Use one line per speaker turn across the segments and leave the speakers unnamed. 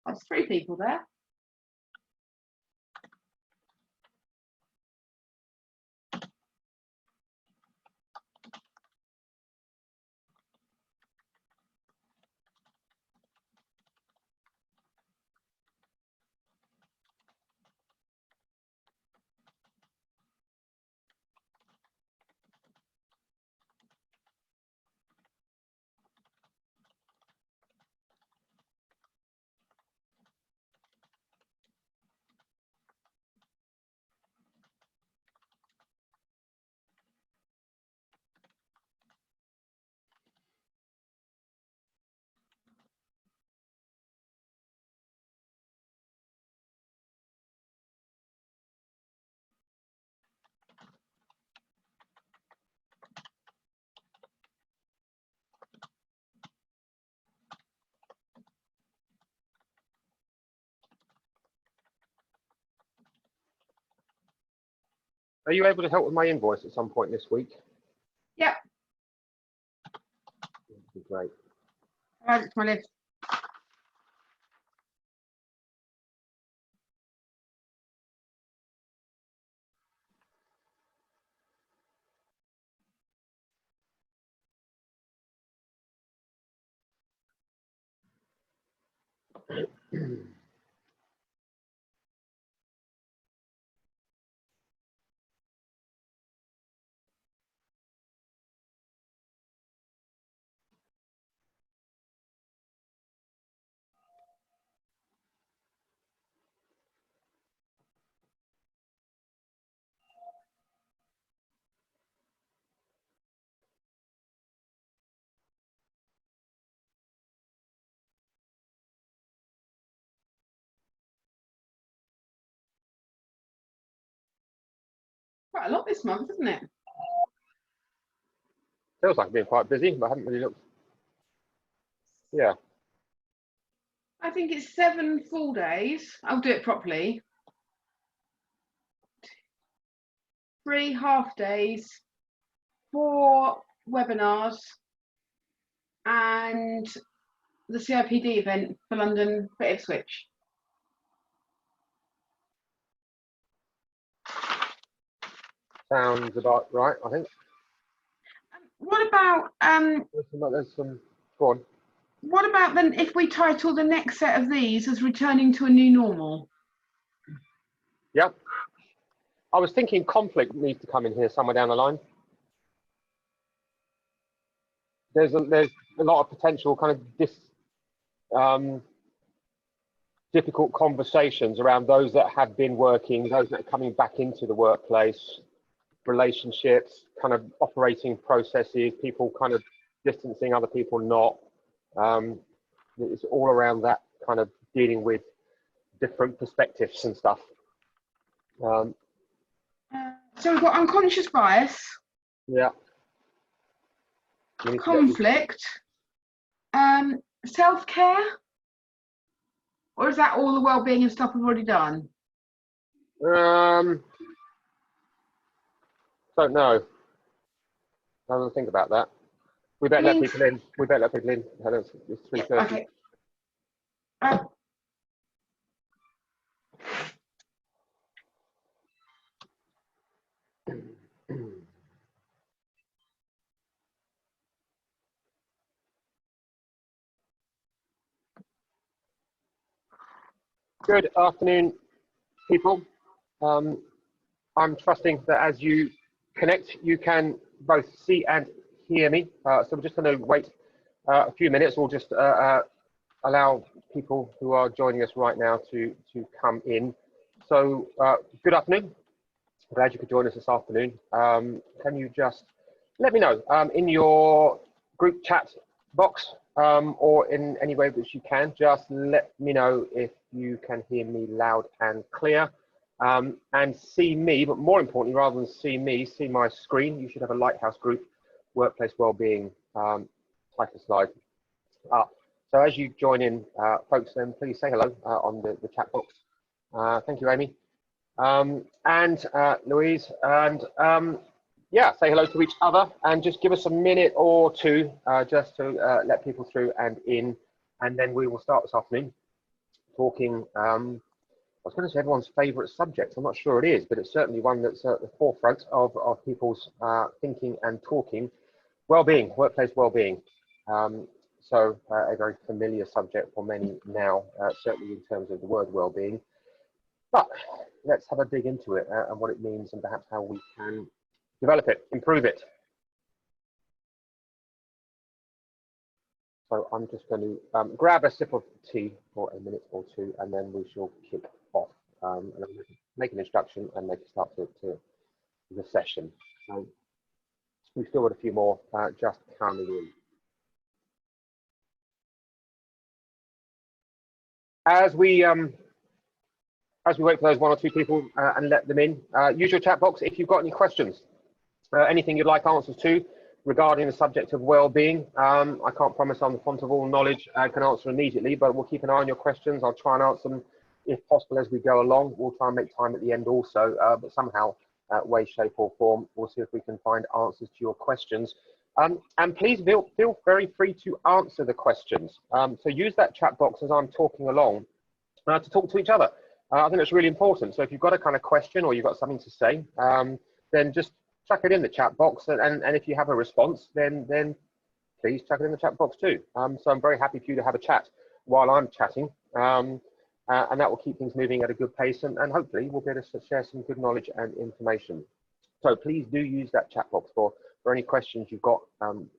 That's 3 people there.
Are you able to help with my invoice at some point this week?
Yep.
That'd be great.
Add it to my list. Quite a lot this month, isn't it?
Feels like I've been quite busy, but I haven't really looked. Yeah.
I think it's 7 full days. I'll do it properly. 3 half days, 4 webinars, and the CIPD event for London for Ipswich.
Sounds about right, I think.
What about
There's some. Go on.
what about then if we title the next set of these as returning to a new normal?
Yeah. I was thinking conflict needs to come in here somewhere down the line. There's a lot of potential kind of difficult conversations around those that have been working, those that are coming back into the workplace, relationships, kind of operating processes, people kind of distancing, other people not. It's all around that kind of dealing with different perspectives and stuff.
So we've got unconscious bias,
Yeah.
conflict, self-care, or is that all the well-being and stuff we've already done?
Don't know. I don't think about that. We better let people in. We better let people in. It's 3:30.
Okay.
Good afternoon, people. I'm trusting that as you connect, you can both see and hear me. So we're just going to wait a few minutes. We'll just allow people who are joining us right now to come in. So good afternoon. Glad you could join us this afternoon. Can you just let me know in your group chat box or in any way which you can, just let me know if you can hear me loud and clear and see me, but more importantly, rather than see me, see my screen. You should have a Lighthouse Group Workplace Wellbeing title slide up. So as you join in, folks, then please say hello on the chat box. Thank you, Amy. And Louise, and yeah, say hello to each other and just give us a minute or two just to let people through and in, and then we will start this afternoon talking. I was going to say everyone's favourite subject. I'm not sure it is, but it's certainly one that's at the forefront of people's thinking and talking. Well-being, workplace well-being. So a very familiar subject for many now, certainly in terms of the word well-being. But let's have a dig into it and what it means and perhaps how we can develop it, improve it. So I'm just going to grab a sip of tea for a minute or two, and then we shall kick off. And I'm going to make an introduction and make a start to the session. We've still got a few more just coming in. As we wait for those one or two people and let them in, use your chat box if you've got any questions, anything you'd like answers to regarding the subject of well-being. I can't promise I'm the font of all knowledge I can answer immediately, but we'll keep an eye on your questions. I'll try and answer them if possible as we go along. We'll try and make time at the end also, but somehow, way, shape or form, we'll see if we can find answers to your questions. And please feel very free to answer the questions. So use that chat box as I'm talking along to talk to each other. I think it's really important. So if you've got a kind of question or you've got something to say, then just chuck it in the chat box. And if you have a response, then please chuck it in the chat box too. So I'm very happy for you to have a chat while I'm chatting. And that will keep things moving at a good pace. And hopefully we'll be able to share some good knowledge and information. So please do use that chat box for any questions you've got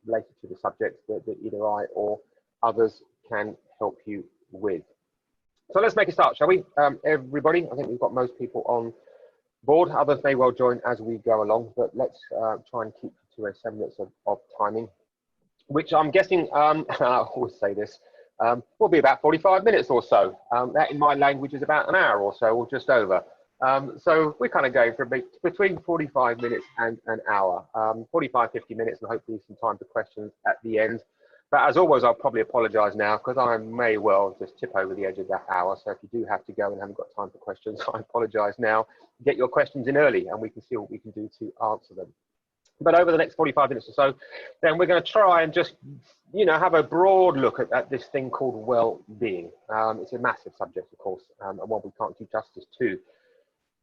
related to the subject that either I or others can help you with. So let's make a start, shall we? Everybody, I think we've got most people on board. Others may well join as we go along, but let's try and keep to 7 minutes of timing, which I'm guessing, I always say this, will be about 45 minutes or so. That in my language is about an hour or so, or just over. So we're kind of going for between 45 minutes and an hour, 45, 50 minutes, and hopefully some time for questions at the end. But as always, I'll probably apologise now because I may well just tip over the edge of that hour. So if you do have to go and haven't got time for questions, I apologise now. Get your questions in early and we can see what we can do to answer them. But over the next 45 minutes or so, then we're going to try and just, have a broad look at this thing called well-being. It's a massive subject, of course, and one we can't do justice to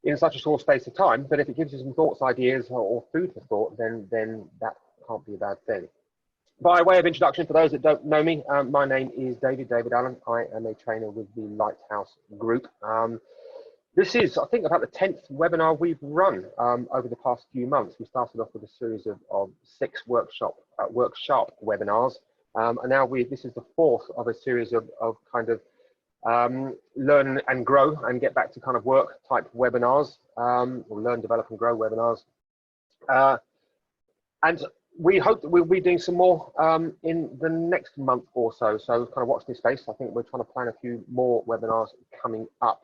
in such a short space of time. But if it gives you some thoughts, ideas, or food for thought, then that can't be a bad thing. By way of introduction, for those that don't know me, my name is David Allen. I am a trainer with the Lighthouse Group. This is, I think, about the 10th webinar we've run over the past few months. We started off with a series of 6 workshop webinars, and now this is the 4th of a series of kind of learn and grow and get back to kind of work type webinars, or learn, develop and grow webinars. And we hope that we'll be doing some more in the next month or so. So kind of watch this space. I think we're trying to plan a few more webinars coming up.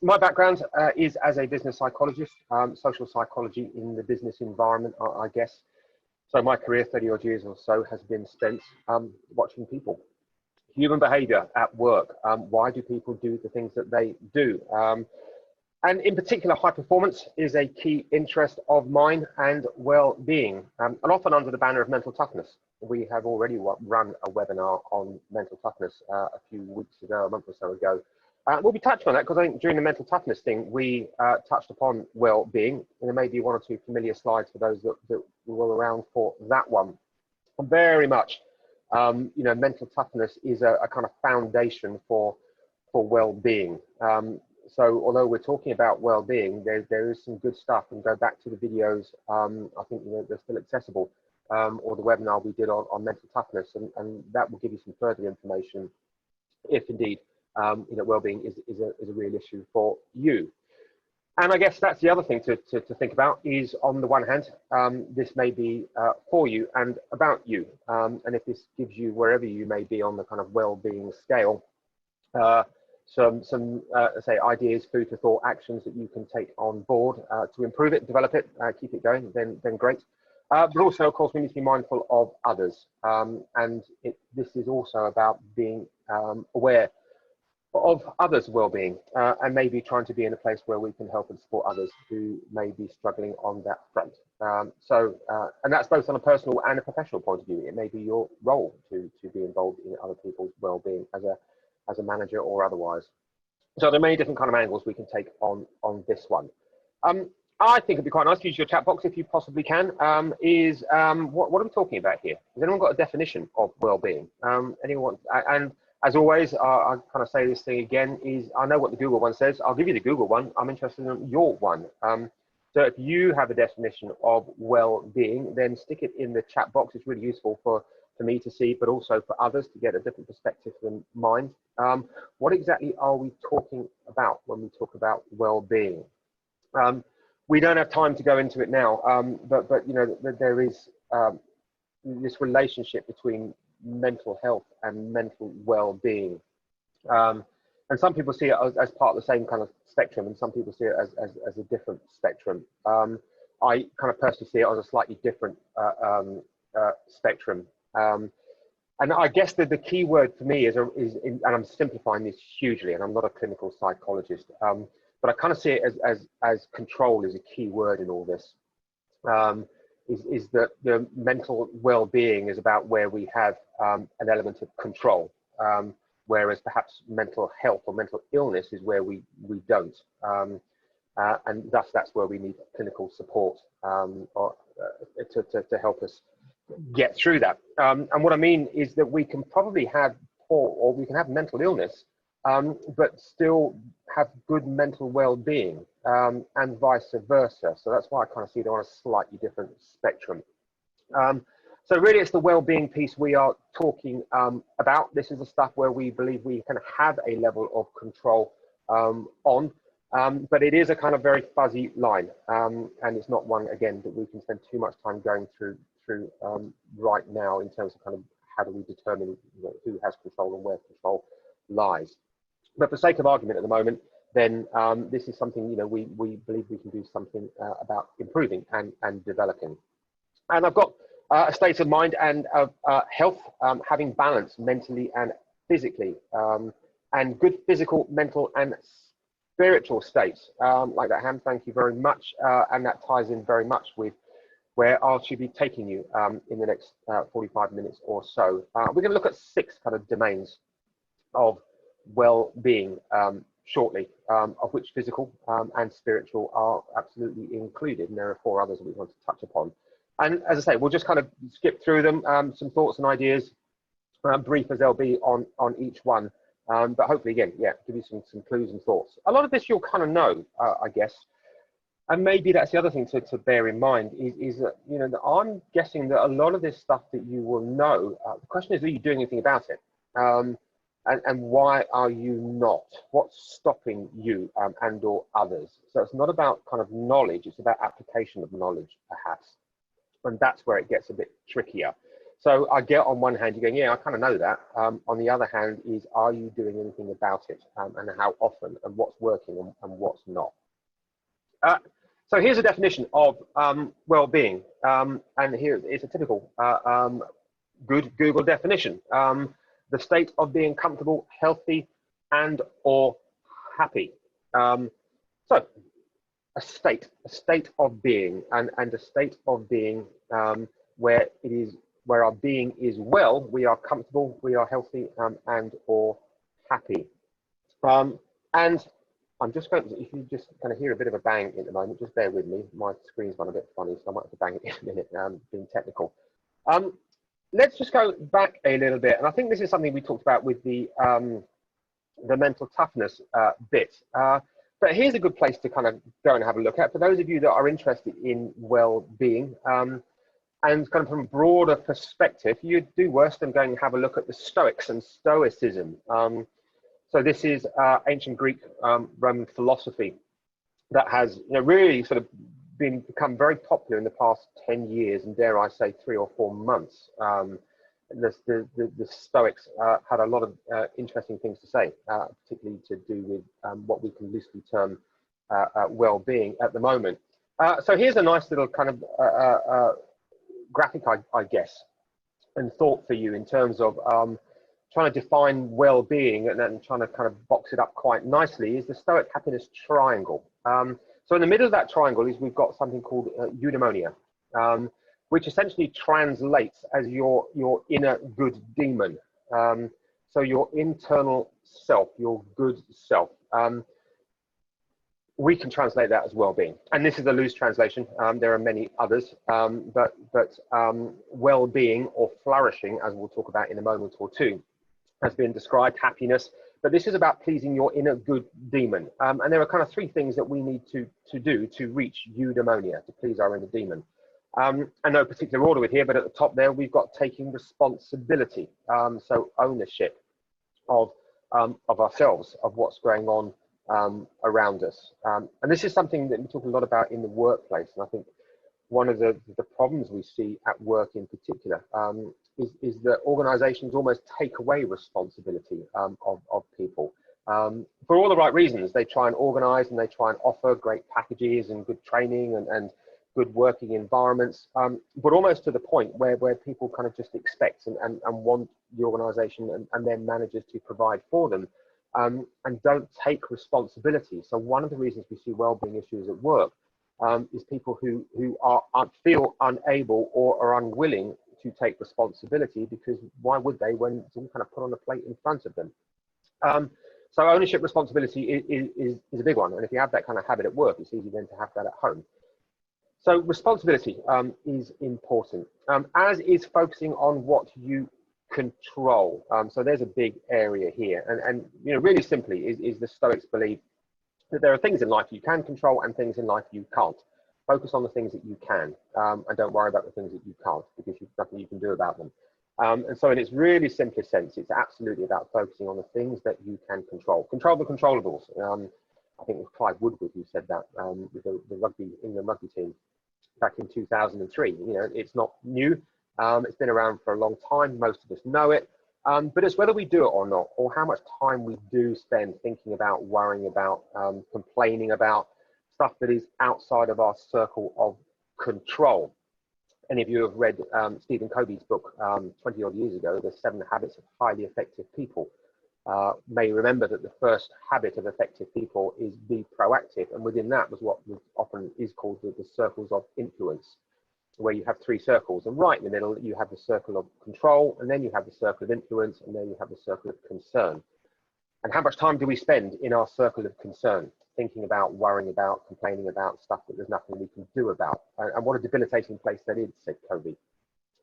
My background is as a business psychologist, social psychology in the business environment, I guess. So my career, 30 odd years or so, has been spent watching people, human behavior at work. Why do people do the things that they do? And in particular, high performance is a key interest of mine, and well-being, and often under the banner of mental toughness. We have already run a webinar on mental toughness a few weeks ago, a month or so ago. We'll be touching on that because I think during the mental toughness thing, we touched upon well-being. And there may be 1 or 2 familiar slides for those that were around for that one. Very much, mental toughness is a kind of foundation for well-being. So although we're talking about well-being, there is some good stuff, and go back to the videos. I think they're still accessible, or the webinar we did on mental toughness, and that will give you some further information if indeed well-being is a real issue for you. And I guess that's the other thing to think about is, on the one hand, this may be for you and about you, and if this gives you, wherever you may be on the kind of well-being scale, some say ideas, food for thought, actions that you can take on board to improve it, develop it, keep it going, then great. But also, of course, we need to be mindful of others, and this is also about being aware of others' well-being, and maybe trying to be in a place where we can help and support others who may be struggling on that front. And that's both on a personal and a professional point of view. It may be your role to be involved in other people's well-being as a manager or otherwise. So there are many different kind of angles we can take on this one. I think it'd be quite nice to use your chat box if you possibly can. What are we talking about here? Has anyone got a definition of well-being? Anyone? And as always, I kind of say this thing again, is I know what the Google one says. I'll give you the Google one. I'm interested in your one. So if you have a definition of well-being, then stick it in the chat box. It's really useful for me to see, but also for others to get a different perspective than mine. What exactly are we talking about when we talk about well-being? We don't have time to go into it now, but you know, there is this relationship between mental health and mental well-being. And some people see it as part of the same kind of spectrum, and some people see it as a different spectrum. I kind of personally see it as a slightly different spectrum. And I guess that the key word for me and I'm simplifying this hugely, and I'm not a clinical psychologist, but I kind of see it as control is a key word in all this. Is that the mental well-being is about where we have an element of control, whereas perhaps mental health or mental illness is where we don't, and thus that's where we need clinical support to help us get through that. And what I mean is that we can probably have we can have mental illness, but still have good mental well-being, and vice versa. So that's why I kind of see they're on a slightly different spectrum. So really it's the well-being piece we are talking about. This is the stuff where we believe we can have a level of control on, but it is a kind of very fuzzy line, and it's not one, again, that we can spend too much time going through right now in terms of kind of how do we determine, you know, who has control and where control lies. But for sake of argument at the moment, then this is something, you know, we believe we can do something about improving and developing. And I've got a state of mind and of health, having balance mentally and physically, and good physical, mental and spiritual states. Like that, Ham, thank you very much. And that ties in very much with where I should be taking you in the next 45 minutes or so. We're going to look at 6 kind of domains of well-being shortly, of which physical and spiritual are absolutely included, and there are 4 others that we want to touch upon. And as I say, we'll just kind of skip through them, some thoughts and ideas, brief as they'll be on each one, but hopefully, again, yeah, give you some clues and thoughts. A lot of this you'll kind of know, I guess, and maybe that's the other thing to bear in mind is that, you know, that I'm guessing that a lot of this stuff that you will know, the question is, are you doing anything about it? And why are you not? What's stopping you and or others? So it's not about kind of knowledge, it's about application of knowledge, perhaps. And that's where it gets a bit trickier. So I get on one hand, you're going, yeah, I kind of know that. On the other hand is, are you doing anything about it? And how often, and what's working and what's not? So here's a definition of well-being. And here is a typical good Google definition. The state of being comfortable, healthy, and or happy. So a state of being, and a state of being where our being is well, we are comfortable, we are healthy, and or happy. And I'm just going to, if you just kind of hear a bit of a bang at the moment, just bear with me. My screen's gone a bit funny, so I might have to bang it in a minute, being technical. Let's just go back a little bit, and I think this is something we talked about with the mental toughness bit. But here's a good place to kind of go and have a look at for those of you that are interested in well-being, and kind of from a broader perspective. You'd do worse than going and have a look at the Stoics and Stoicism. So this is ancient Greek Roman philosophy that has, you know, really sort of become very popular in the past 10 years, and dare I say 3 or 4 months. The Stoics had a lot of interesting things to say, particularly to do with what we can loosely term well-being at the moment. So here's a nice little kind of graphic, I guess, and thought for you in terms of trying to define well-being and then trying to kind of box it up quite nicely is the Stoic happiness triangle. So in the middle of that triangle is we've got something called eudaimonia. which essentially translates as your inner good demon. So your internal self, your good self. We can translate that as well-being, and this is a loose translation. There are many others, but well-being or flourishing, as we'll talk about in a moment or two, has been described, happiness, but this is about pleasing your inner good demon. And there are kind of three things that we need to do to reach eudaimonia, to please our inner demon. And no particular order with here, but at the top there, we've got taking responsibility, so ownership of ourselves, of what's going on around us. And this is something that we talk a lot about in the workplace. And I think one of the problems we see at work in particular is that organizations almost take away responsibility of people. For all the right reasons. They try and organize and they try and offer great packages and good training and good working environments, but almost to the point where people kind of just expect and want the organization and their managers to provide for them, and don't take responsibility. So one of the reasons we see well-being issues at work is people who feel unable or are unwilling to take responsibility, because why would they when it's all kind of put on a plate in front of them? So ownership, responsibility is a big one, and if you have that kind of habit at work, it's easy then to have that at home. So responsibility is important, as is focusing on what you control. So there's a big area here, and you know, really simply is the Stoics believe that there are things in life you can control and things in life you can't. Focus on the things that you can, and don't worry about the things that you can't, because there's nothing you can do about them. And so in its really simplest sense, it's absolutely about focusing on the things that you can control. Control the controllables. I think it was Clive Woodward who said that with the England rugby team back in 2003. You know, it's not new. It's been around for a long time. Most of us know it. But it's whether we do it or not, or how much time we do spend thinking about, worrying about, complaining about stuff that is outside of our circle of control. Any of you have read Stephen Covey's book 20 odd years ago, The 7 Habits of Highly Effective People. May remember that the first habit of effective people is be proactive, and within that was what often is called the circles of influence, where you have 3 circles, and right in the middle you have the circle of control, and then you have the circle of influence, and then you have the circle of concern. And how much time do we spend in our circle of concern, thinking about, worrying about, complaining about stuff that there's nothing we can do about? And what a debilitating place that is, said Covey.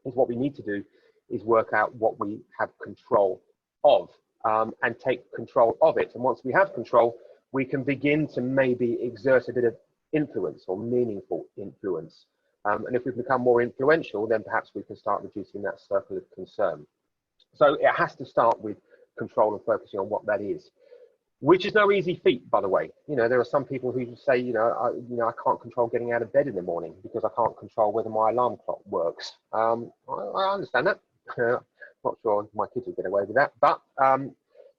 Is what we need to do is work out what we have control of, and take control of it. And once we have control, we can begin to maybe exert a bit of influence or meaningful influence. And if we become more influential, then perhaps we can start reducing that circle of concern. So it has to start with control and focusing on what that is, which is no easy feat, by the way. You know, there are some people who say, I can't control getting out of bed in the morning because I can't control whether my alarm clock works. I understand that. Not sure my kids will get away with that, but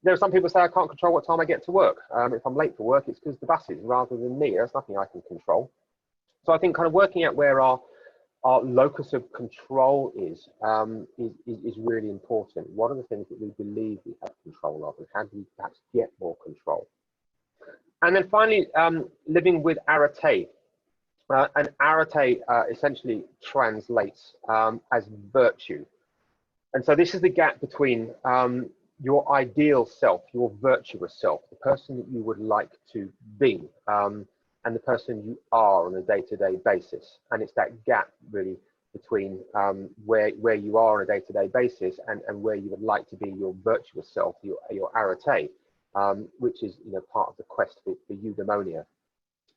there are some people who say I can't control what time I get to work. If I'm late for work, it's because the buses rather than me. There's nothing I can control. So I think kind of working out where our locus of control is really important. What are the things that we believe we have control of, and how do we perhaps get more control? And then finally, living with arete. And arete essentially translates as virtue. And so this is the gap between your ideal self, your virtuous self, the person that you would like to be, and the person you are on a day-to-day basis. And it's that gap really between where you are on a day-to-day basis and where you would like to be, your virtuous self, your arete, which is part of the quest for eudaimonia.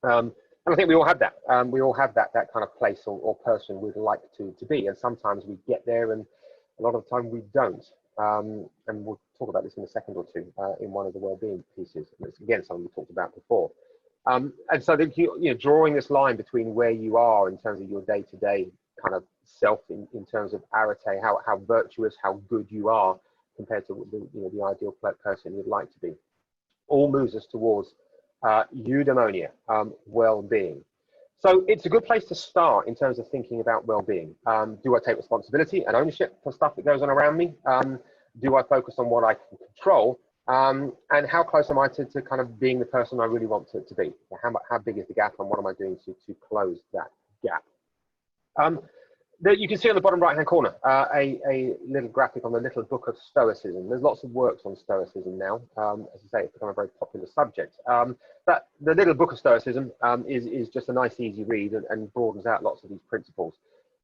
And I think we all have that. We all have that kind of place or person we'd like to be. And sometimes we get there, and a lot of the time we don't. And we'll talk about this in a second or two in one of the well-being pieces. And it's again something we talked about before. And so drawing this line between where you are in terms of your day-to-day kind of self, in terms of arete, how virtuous, how good you are compared to the ideal person you'd like to be, all moves us towards eudaimonia, well-being. So it's a good place to start in terms of thinking about well-being. Do I take responsibility and ownership for stuff that goes on around me? Do I focus on what I can control? And how close am I to kind of being the person I really want to be? How big is the gap, and what am I doing to close that gap? You can see on the bottom right-hand corner a little graphic on the Little Book of Stoicism. There's lots of works on Stoicism now. As I say, it's become a very popular subject. But the Little Book of Stoicism is just a nice, easy read and broadens out lots of these principles.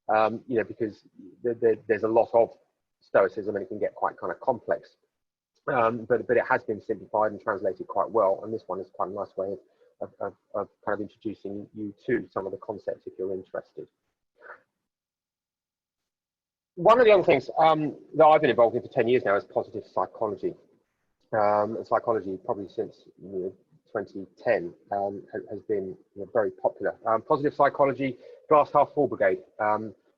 You know, because there's a lot of Stoicism and it can get quite kind of complex. But it has been simplified and translated quite well. And this one is quite a nice way of kind of introducing you to some of the concepts if you're interested. One of the other things that I've been involved in for 10 years now is positive psychology. And psychology, probably since 2010, has been very popular. Positive psychology, glass half full brigade,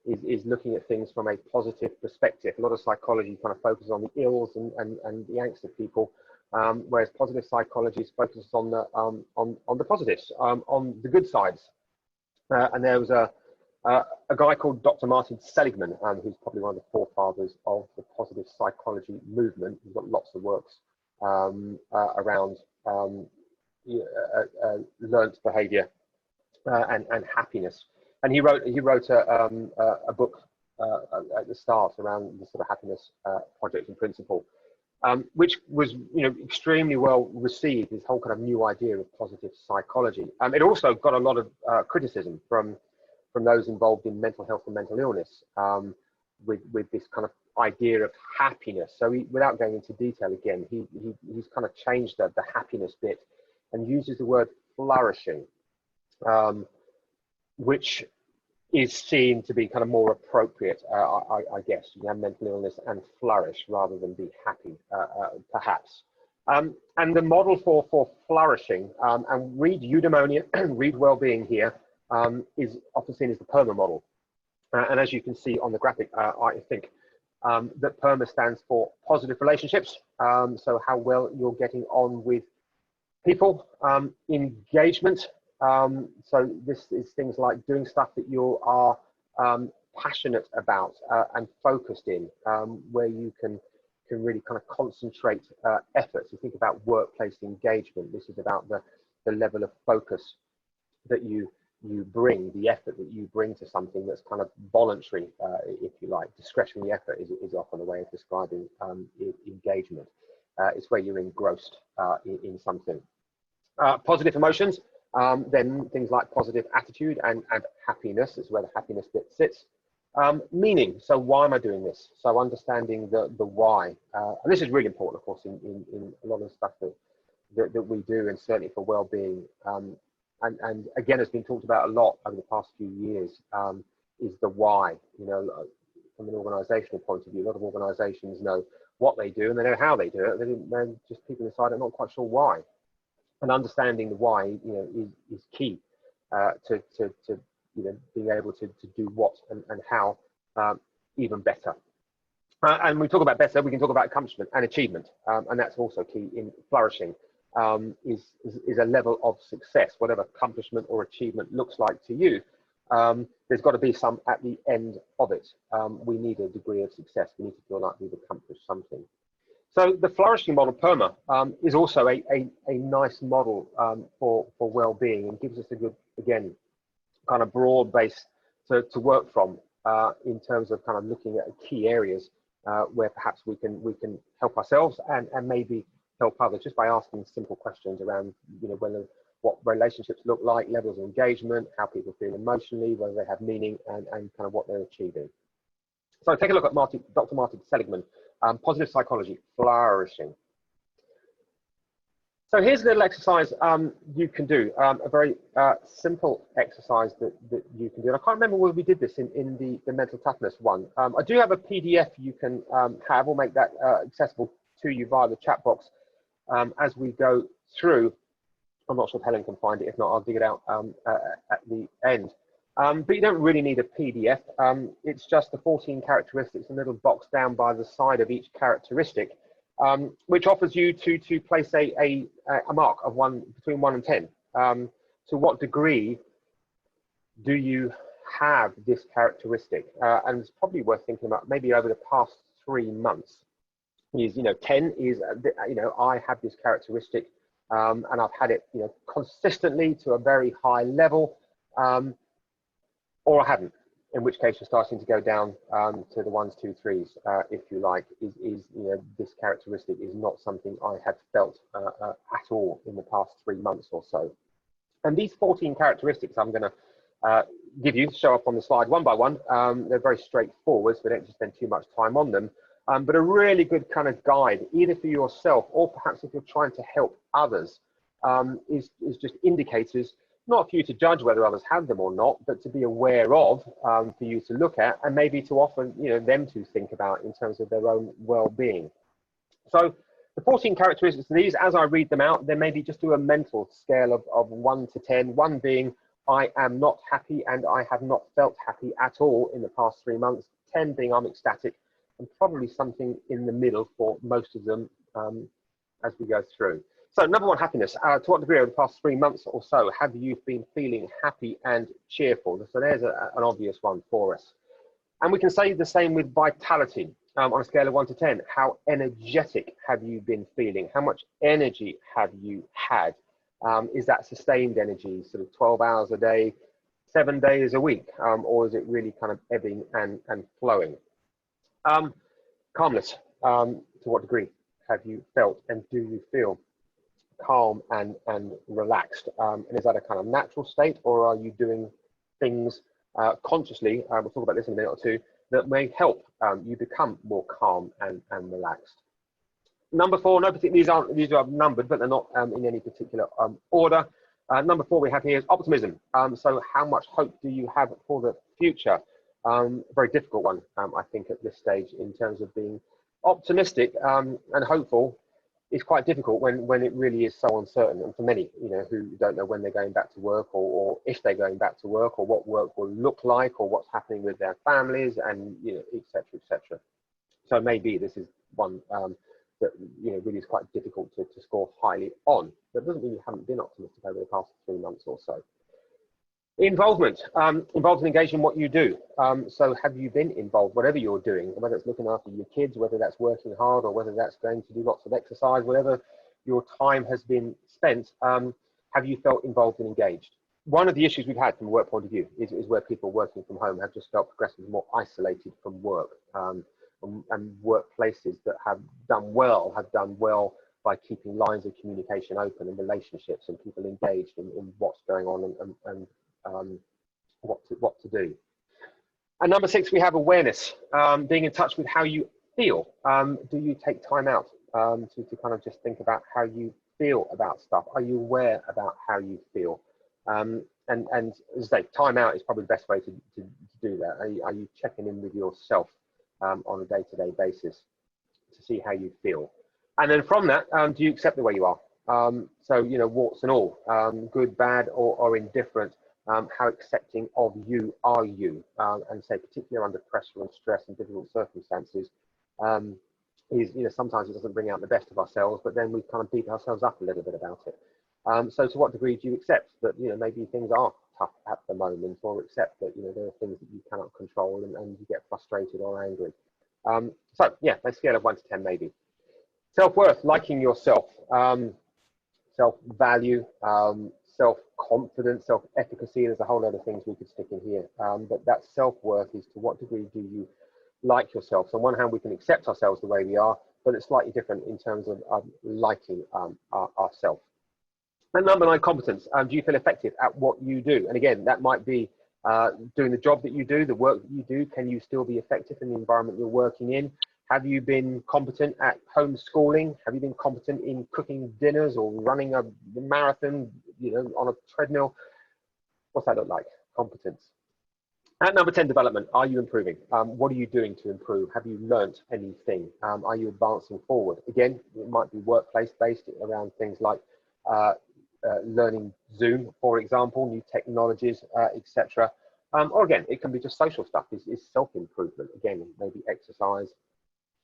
is looking at things from a positive perspective. A lot of psychology kind of focuses on the ills and the angst of people, whereas positive psychology focuses on the positives, on the good sides. And there was a guy called Dr. Martin Seligman, who's probably one of the forefathers of the positive psychology movement. He's got lots of works around learnt behavior and happiness. And he wrote a book at the start around the sort of happiness project in principle, which was extremely well received. This whole kind of new idea of positive psychology. It also got a lot of criticism from those involved in mental health and mental illness, with this kind of idea of happiness. So without going into detail again, he's kind of changed the happiness bit and uses the word flourishing, which is seen to be kind of more appropriate, I guess. You have mental illness and flourish rather than be happy, perhaps. And the model for flourishing, and read eudaimonia, read well-being here, is often seen as the PERMA model. And as you can see on the graphic, I think that PERMA stands for positive relationships. So how well you're getting on with people, engagement. So this is things like doing stuff that you are passionate about and focused in, where you can really kind of concentrate efforts. You think about workplace engagement. This is about the level of focus that you bring, the effort that you bring to something that's kind of voluntary, if you like. Discretionary effort is often a way of describing engagement. It's where you're engrossed in something. Positive emotions, then things like positive attitude and happiness is where the happiness bit sits. Meaning, so why am I doing this? So understanding the why. And this is really important, of course, in a lot of the stuff that we do, and certainly for well-being. And again, has been talked about a lot over the past few years, is the why. From an organisational point of view, a lot of organisations know what they do and they know how they do it. They're just people inside are not quite sure why. And understanding the why, is key to being able to do what and how even better. And we talk about better, we can talk about accomplishment and achievement, and that's also key in flourishing. Is a level of success, whatever accomplishment or achievement looks like to you. There's got to be some at the end of it. We need a degree of success. We need to feel like we've accomplished something. So the flourishing model, PERMA, is also a nice model for well-being, and gives us a good, again, kind of broad base to work from in terms of kind of looking at key areas where perhaps we can help ourselves and maybe help others just by asking simple questions around, what relationships look like, levels of engagement, how people feel emotionally, whether they have meaning, and kind of what they're achieving. So take a look at Dr. Martin Seligman, positive psychology, flourishing. So here's a little exercise you can do, a very simple exercise that you can do. And I can't remember whether we did this in the mental toughness one. I do have a PDF you can have. We'll make that accessible to you via the chat box as we go through. I'm not sure if Helen can find it. If not, I'll dig it out at the end. But you don't really need a PDF. It's just the 14 characteristics, a little box down by the side of each characteristic, which offers you to place a mark of between 1 and 10. To what degree do you have this characteristic? And it's probably worth thinking about maybe over the past 3 months. 10 is, I have this characteristic, and I've had it, consistently to a very high level, or I haven't. in which case you're starting to go down to the 1s, 2s, 3s, if you like, this characteristic is not something I have felt at all in the past 3 months or so. And these 14 characteristics I'm going to give you, show up on the slide one by one. They're very straightforward, so we don't just spend too much time on them, but a really good kind of guide, either for yourself or perhaps if you're trying to help others, is just indicators, not for you to judge whether others have them or not, but to be aware of, for you to look at, and maybe to offer them to think about in terms of their own well-being. So the 14 characteristics of these, as I read them out, they maybe just do a mental scale of 1 to 10, 1 being I am not happy and I have not felt happy at all in the past 3 months, 10 being I'm ecstatic, and probably something in the middle for most of them as we go through. So number 1, happiness. To what degree over the past 3 months or so have you been feeling happy and cheerful? So there's an obvious one for us. And we can say the same with vitality. On a scale of 1 to 10, how energetic have you been feeling? How much energy have you had? Is that sustained energy, sort of 12 hours a day, 7 days a week, or is it really kind of ebbing and flowing? Calmness. To what degree have you felt and do you feel calm and relaxed? And is that a kind of natural state, or are you doing things consciously, we'll talk about this in a minute or two, that may help you become more calm and relaxed? Number 4, these are numbered, but they're not in any particular order. Number 4 we have here is optimism. So how much hope do you have for the future? A very difficult one, I think, at this stage, in terms of being optimistic and hopeful. Is quite difficult when it really is so uncertain, and for many, who don't know when they're going back to work, or if they're going back to work, or what work will look like, or what's happening with their families, and etc., etc. So maybe this is one that really is quite difficult to score highly on. But it doesn't mean you haven't been optimistic over the past 3 months or so. Involvement, involved and engaged in what you do. So have you been involved, whatever you're doing, whether it's looking after your kids, whether that's working hard, or whether that's going to do lots of exercise, whatever your time has been spent, have you felt involved and engaged? One of the issues we've had from a work point of view is where people working from home have just felt progressively more isolated from work, and workplaces that have done well by keeping lines of communication open and relationships and people engaged in what's going on and what to do. And number 6, we have awareness, being in touch with how you feel. Do you take time out to kind of just think about how you feel about stuff? Are you aware about how you feel? And as I say, time out is probably the best way to do that. Are you checking in with yourself on a day-to-day basis to see how you feel? And then from that, do you accept the way you are? So, warts and all, good, bad, or indifferent. How accepting of you are you? And say, particularly under pressure and stress and difficult circumstances, is sometimes it doesn't bring out the best of ourselves, but then we kind of beat ourselves up a little bit about it. So to what degree do you accept that maybe things are tough at the moment, or accept that there are things that you cannot control and you get frustrated or angry? So yeah, a scale of 1 to 10 maybe. Self-worth, liking yourself, self-value, self-confidence, self-efficacy. There's a whole lot of things we could stick in here, but that self-worth is to what degree do you like yourself? So on one hand, we can accept ourselves the way we are, but it's slightly different in terms of liking ourselves. And number 9, competence. Do you feel effective at what you do? And again, that might be doing the job that you do, the work that you do. Can you still be effective in the environment you're working in? Have you been competent at homeschooling? Have you been competent in cooking dinners or running a marathon, on a treadmill? What's that look like? Competence. At number 10, development. Are you improving? What are you doing to improve? Have you learnt anything? Are you advancing forward? Again, it might be workplace-based around things like learning Zoom, for example, new technologies, etc. Or again, it can be just social stuff. Is self-improvement. Again, maybe exercise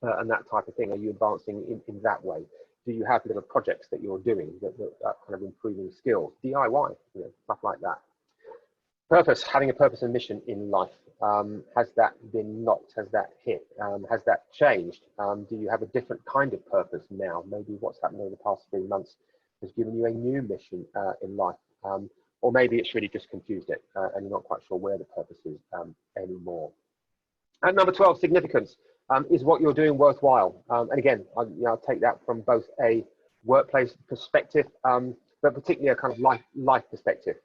and that type of thing. Are you advancing in that way? Do you have little projects that you're doing that kind of improving skills? DIY, stuff like that. Purpose, having a purpose and mission in life. Has that been knocked? Has that hit? Has that changed? Do you have a different kind of purpose now? Maybe what's happened over the past 3 months has given you a new mission in life. or maybe it's really just confused it and you're not quite sure where the purpose is anymore. And number 12, significance. Is what you're doing worthwhile? And again, I'll take that from both a workplace perspective, but particularly a kind of life perspective.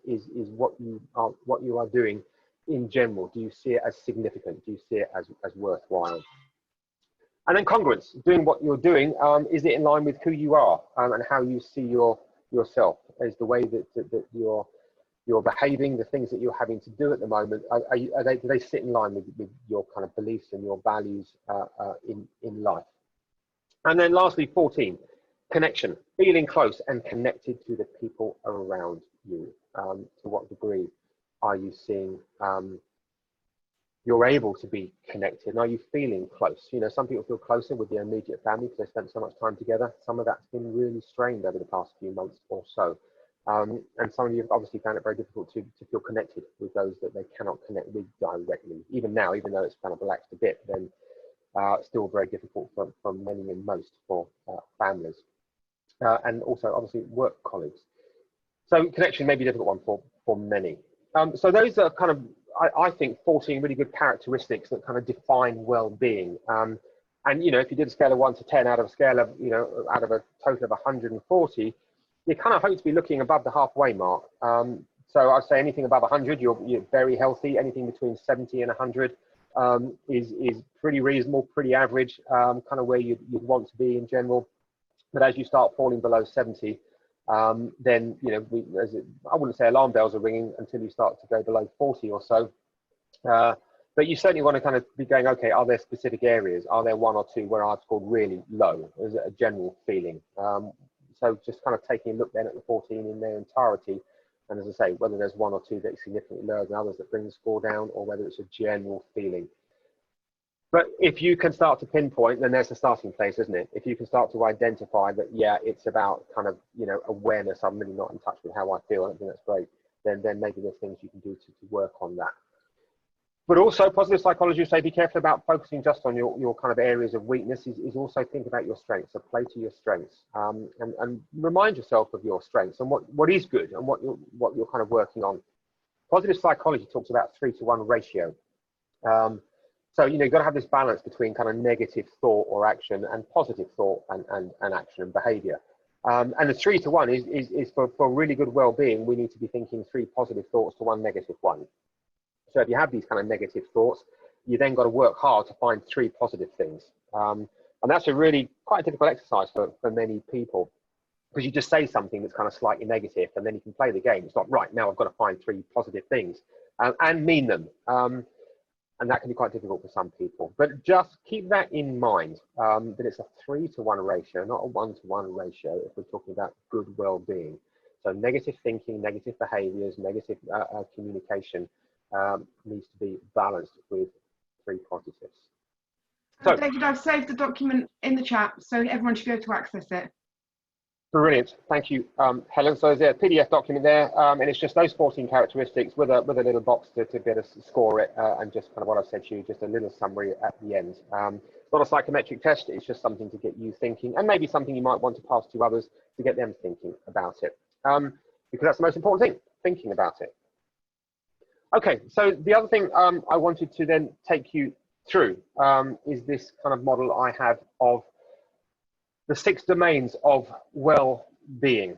Is what you are doing in general? Do you see it as significant? Do you see it as worthwhile? And then congruence, doing what you're doing, is it in line with who you are and how you see yourself? Is the way that you're behaving, the things that you're having to do at the moment, do they sit in line with your kind of beliefs and your values in life? And then lastly, 14, connection, feeling close and connected to the people around you. To what degree are you seeing you're able to be connected? And are you feeling close? You know, some people feel closer with their immediate family because they spent so much time together. Some of that's been really strained over the past few months or so. And some of you have obviously found it very difficult to feel connected with those that they cannot connect with directly. Even now, even though it's kind of relaxed a bit, then still very difficult for many and most for families. And also obviously work colleagues. So connection may be a difficult one for many. So those are kind of, I think, 14 really good characteristics that kind of define well-being. And, you know, if you did a scale of 1 to 10 out of a scale of, you know, out of a total of 140, you kind of hope to be looking above the halfway mark. So I'd say anything above 100, you're very healthy. Anything between 70 and 100 is pretty reasonable, pretty average, kind of where you'd want to be in general. But as you start falling below 70, then, you know, I wouldn't say alarm bells are ringing until you start to go below 40 or so. But you certainly want to kind of be going, okay, are there specific areas? Are there one or two where I've scored really low? Is it a general feeling? So just kind of taking a look then at the 14 in their entirety. And as I say, whether there's one or two that are significantly lower than others that bring the score down, or whether it's a general feeling. But if you can start to pinpoint, then there's the starting place, isn't it? If you can start to identify that, yeah, it's about kind of, you know, awareness, I'm really not in touch with how I feel, I think that's great, then maybe there's things you can do to work on that. But also positive psychology will say be careful about focusing just on your kind of areas of weakness, is also think about your strengths, so play to your strengths, and remind yourself of your strengths and what is good and what you're kind of working on. Positive psychology talks about 3-to-1 ratio. So, you know, you've got to have this balance between kind of negative thought or action and positive thought and action and behavior. And the 3-to-1 is for really good well-being, we need to be thinking 3 positive thoughts to 1 negative one. So if you have these kind of negative thoughts, you then got to work hard to find 3 positive things. And that's a really quite a difficult exercise for many people, because you just say something that's kind of slightly negative and then you can play the game. It's not right, now I've got to find 3 positive things and mean them. And that can be quite difficult for some people. But just keep that in mind, that it's a 3-to-1 ratio, not a 1-to-1 ratio if we're talking about good well-being. So negative thinking, negative behaviors, negative communication needs to be balanced with 3 positives. So,
David, I've saved the document in the chat, so everyone should be able to access it.
Brilliant, thank you, Helen. So there's a PDF document there, and it's just those 14 characteristics with a little box to be able to score it, and just kind of what I said to you, just a little summary at the end. It's not a psychometric test, it's just something to get you thinking, and maybe something you might want to pass to others to get them thinking about it, because that's the most important thing, thinking about it. Okay, so the other thing I wanted to then take you through is this kind of model I have of the 6 domains of well-being,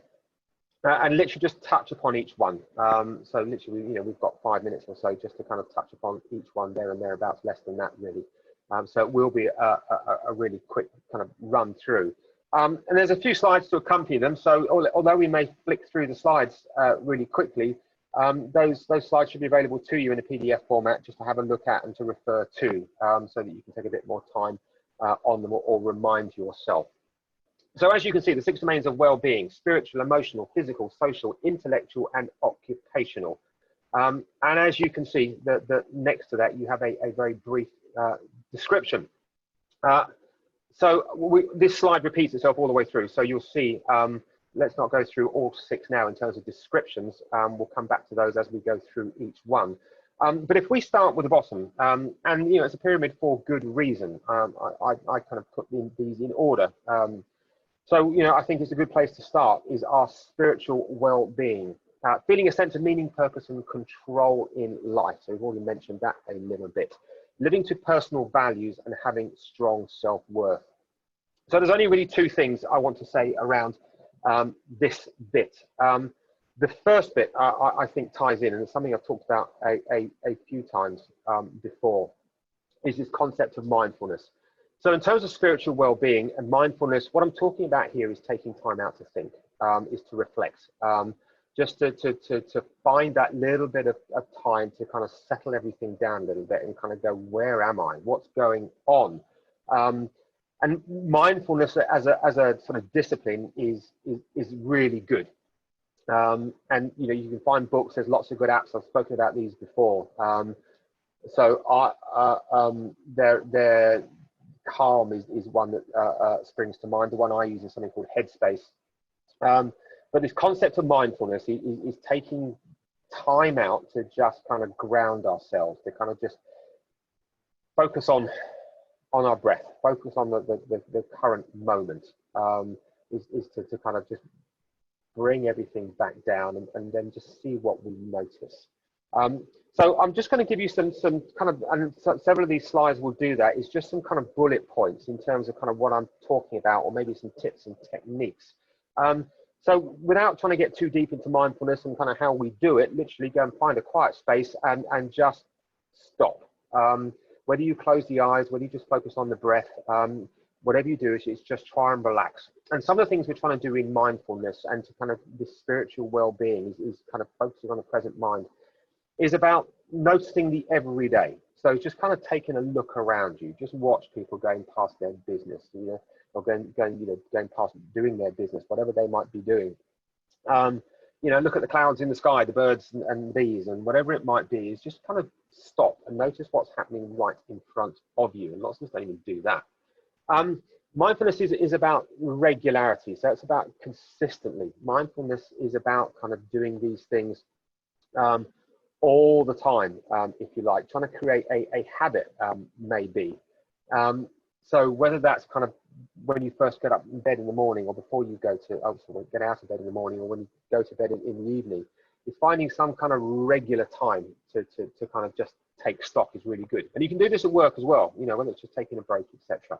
and literally just touch upon each one. So literally, you know, we've got 5 minutes or so just to kind of touch upon each one there and thereabouts, less than that really. So it will be a really quick kind of run through. And there's a few slides to accompany them. So although we may flick through the slides really quickly, those slides should be available to you in a PDF format just to have a look at and to refer to, so that you can take a bit more time on them or remind yourself. So as you can see, the 6 domains of well-being: spiritual, emotional, physical, social, intellectual, and occupational. And as you can see, next to that, you have a very brief description. So this slide repeats itself all the way through. So you'll see, let's not go through all 6 now in terms of descriptions. We'll come back to those as we go through each one. But if we start with the bottom, and you know, it's a pyramid for good reason. I kind of put these in order. So, you know, I think it's a good place to start is our spiritual well-being. Feeling a sense of meaning, purpose, and control in life. So we've already mentioned that a little bit. Living to personal values and having strong self-worth. So there's only really two things I want to say around this bit. The first bit I think ties in, and it's something I've talked about a few times before, is this concept of mindfulness. So in terms of spiritual well-being and mindfulness, what I'm talking about here is taking time out to think, is to reflect, just to find that little bit of time to kind of settle everything down a little bit and kind of go, where am I? What's going on? And mindfulness as a sort of discipline is really good. And you know, you can find books. There's lots of good apps. I've spoken about these before. So their Calm is one that springs to mind. The one I use is something called Headspace. But this concept of mindfulness is taking time out to just kind of ground ourselves, to kind of just focus on our breath, focus on the current moment, is to kind of just bring everything back down and then just see what we notice. So I'm just going to give you some kind of, and several of these slides will do that, is just some kind of bullet points in terms of kind of what I'm talking about, or maybe some tips and techniques. So without trying to get too deep into mindfulness and kind of how we do it, literally go and find a quiet space and just stop. Whether you close the eyes, whether you just focus on the breath, whatever you do, is just try and relax. And some of the things we're trying to do in mindfulness and to kind of this spiritual well-being is kind of focusing on the present mind, is about noticing the everyday. So just kind of taking a look around you, just watch people going past their business, you know, or going past doing their business, whatever they might be doing. You know, look at the clouds in the sky, the birds and bees, and whatever it might be, is just kind of stop and notice what's happening right in front of you. And lots of us don't even do that. Mindfulness is about regularity, so it's about consistently. Mindfulness is about kind of doing these things all the time, if you like, trying to create a habit, maybe. So whether that's kind of when you first get up in bed in the morning, or before you go to, get out of bed in the morning, or when you go to bed in the evening, is finding some kind of regular time to kind of just take stock is really good. And you can do this at work as well, you know, whether it's just taking a break, etc.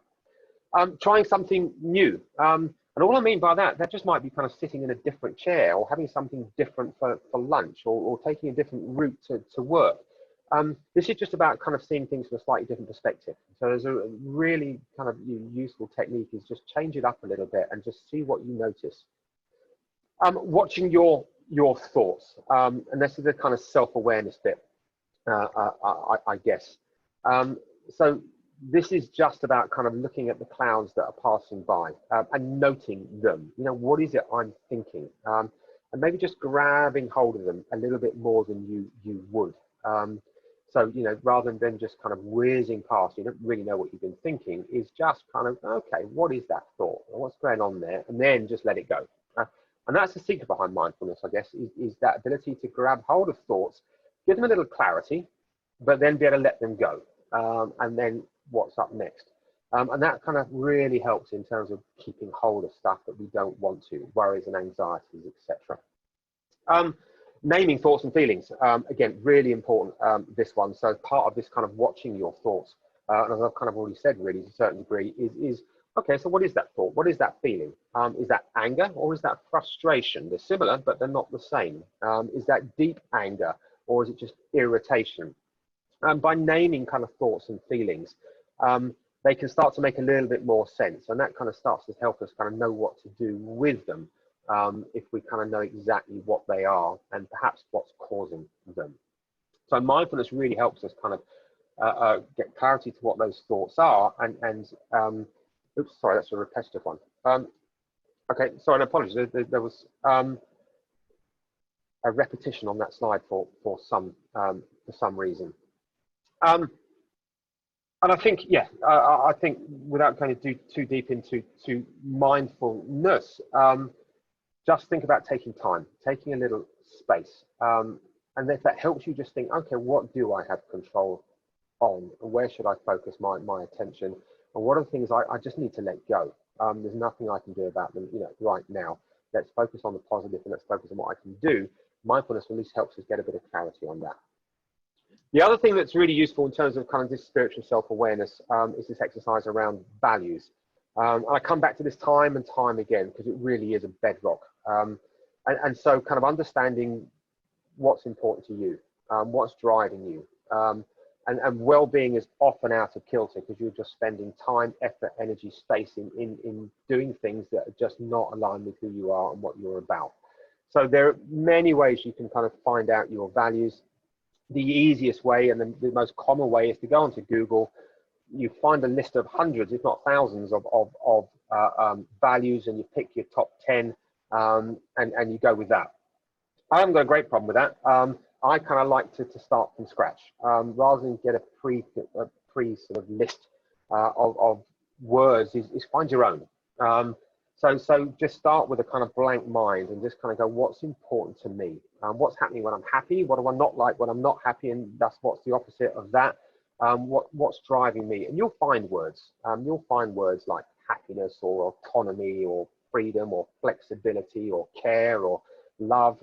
Trying something new. And all I mean by that just might be kind of sitting in a different chair, or having something different for lunch, or taking a different route to work. This is just about kind of seeing things from a slightly different perspective. So there's a really kind of useful technique, is just change it up a little bit and just see what you notice. Watching your thoughts, and this is the kind of self-awareness bit, I guess. So this is just about kind of looking at the clouds that are passing by, and noting them. You know, what is it I'm thinking? And maybe just grabbing hold of them a little bit more than you would. So, you know, rather than just kind of whizzing past, you don't really know what you've been thinking, is just kind of, okay, what is that thought? What's going on there? And then just let it go. And that's the secret behind mindfulness, I guess, is that ability to grab hold of thoughts, give them a little clarity, but then be able to let them go. And then what's up next? And that kind of really helps in terms of keeping hold of stuff that we don't want to, worries and anxieties, etc. Naming thoughts and feelings, again, really important, this one. So part of this kind of watching your thoughts, and as I've kind of already said, really, to a certain degree, is okay, so what is that thought? What is that feeling? Is that anger, or is that frustration? They're similar, but they're not the same. Is that deep anger, or is it just irritation? By naming kind of thoughts and feelings, they can start to make a little bit more sense, and that kind of starts to help us kind of know what to do with them, if we kind of know exactly what they are and perhaps what's causing them. So mindfulness really helps us kind of get clarity to what those thoughts are, and oops, sorry, that's a repetitive one. Okay, sorry, and apologies, there was a repetition on that slide for some reason. And I think, yeah, I think without going too deep into mindfulness, just think about taking time, taking a little space. And if that helps you just think, okay, what do I have control on? And where should I focus my attention? And what are the things I just need to let go? There's nothing I can do about them, you know, right now. Let's focus on the positive, and let's focus on what I can do. mindfulness at least helps us get a bit of clarity on that. The other thing that's really useful in terms of kind of this spiritual self-awareness is this exercise around values. And I come back to this time and time again because it really is a bedrock. And so kind of understanding what's important to you, what's driving you. And well-being is often out of kilter because you're just spending time, effort, energy, space in doing things that are just not aligned with who you are and what you're about. So there are many ways you can kind of find out your values. The easiest way and the most common way is to go onto Google. You find a list of hundreds, if not thousands, of values, and you pick your top 10 and you go with that. I haven't got a great problem with that. I kind of like to start from scratch rather than get a pre sort of list of words. Is find your own. So just start with a kind of blank mind and just kind of go, what's important to me? What's happening when I'm happy? What do I not like when I'm not happy? And thus, what's the opposite of that? What's driving me? And you'll find words. You'll find words like happiness or autonomy or freedom or flexibility or care or love.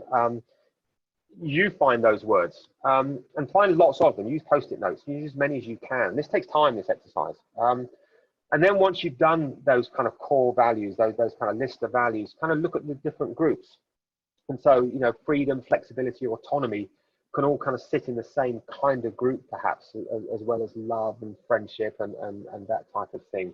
You find those words and find lots of them. Use post-it notes. Use as many as you can. This takes time, this exercise. And then once you've done those kind of core values, those kind of list of values, kind of look at the different groups. And so, you know, freedom, flexibility, autonomy can all kind of sit in the same kind of group, perhaps, as well as love and friendship and that type of thing.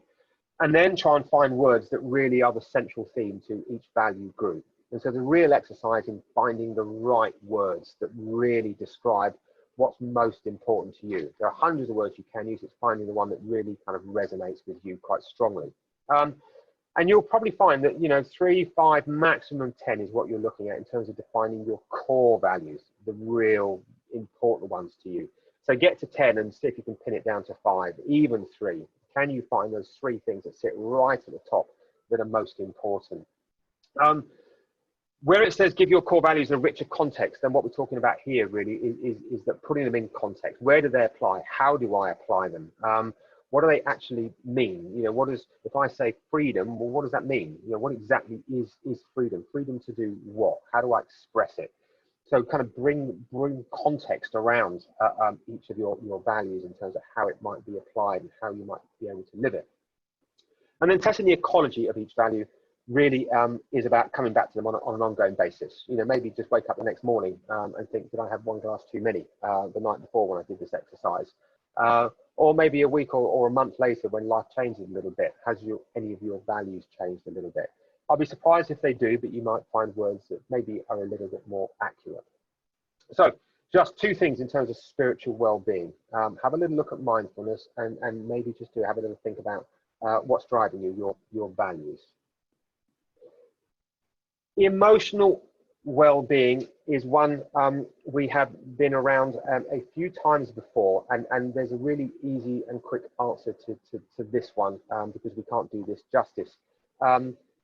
And then try and find words that really are the central theme to each value group. And so the real exercise in finding the right words that really describe what's most important to you. There are hundreds of words you can use. It's finding the one that really kind of resonates with you quite strongly. And you'll probably find that, you know, 3, 5, maximum 10 is what you're looking at in terms of defining your core values, the real important ones to you. So get to 10 and see if you can pin it down to 5, even 3. Can you find those 3 things that sit right at the top that are most important? Where it says give your core values a richer context, then what we're talking about here really is that putting them in context. Where do they apply? How do I apply them? What do they actually mean? You know, what is, if I say freedom, well, what does that mean? You know, what exactly is freedom? Freedom to do what? How do I express it? So kind of bring context around each of your values in terms of how it might be applied and how you might be able to live it. And then testing the ecology of each value really is about coming back to them on an ongoing basis. You know, maybe just wake up the next morning and think, did I have 1 glass too many the night before when I did this exercise? Or maybe a week or a month later when life changes a little bit, has any of your values changed a little bit? I'll be surprised if they do, but you might find words that maybe are a little bit more accurate. So just 2 things in terms of spiritual well-being. Have a little look at mindfulness and maybe just to have a little think about what's driving you, your values. Emotional well-being is one we have been around a few times before, and there's a really easy and quick answer to this one because we can't do this justice.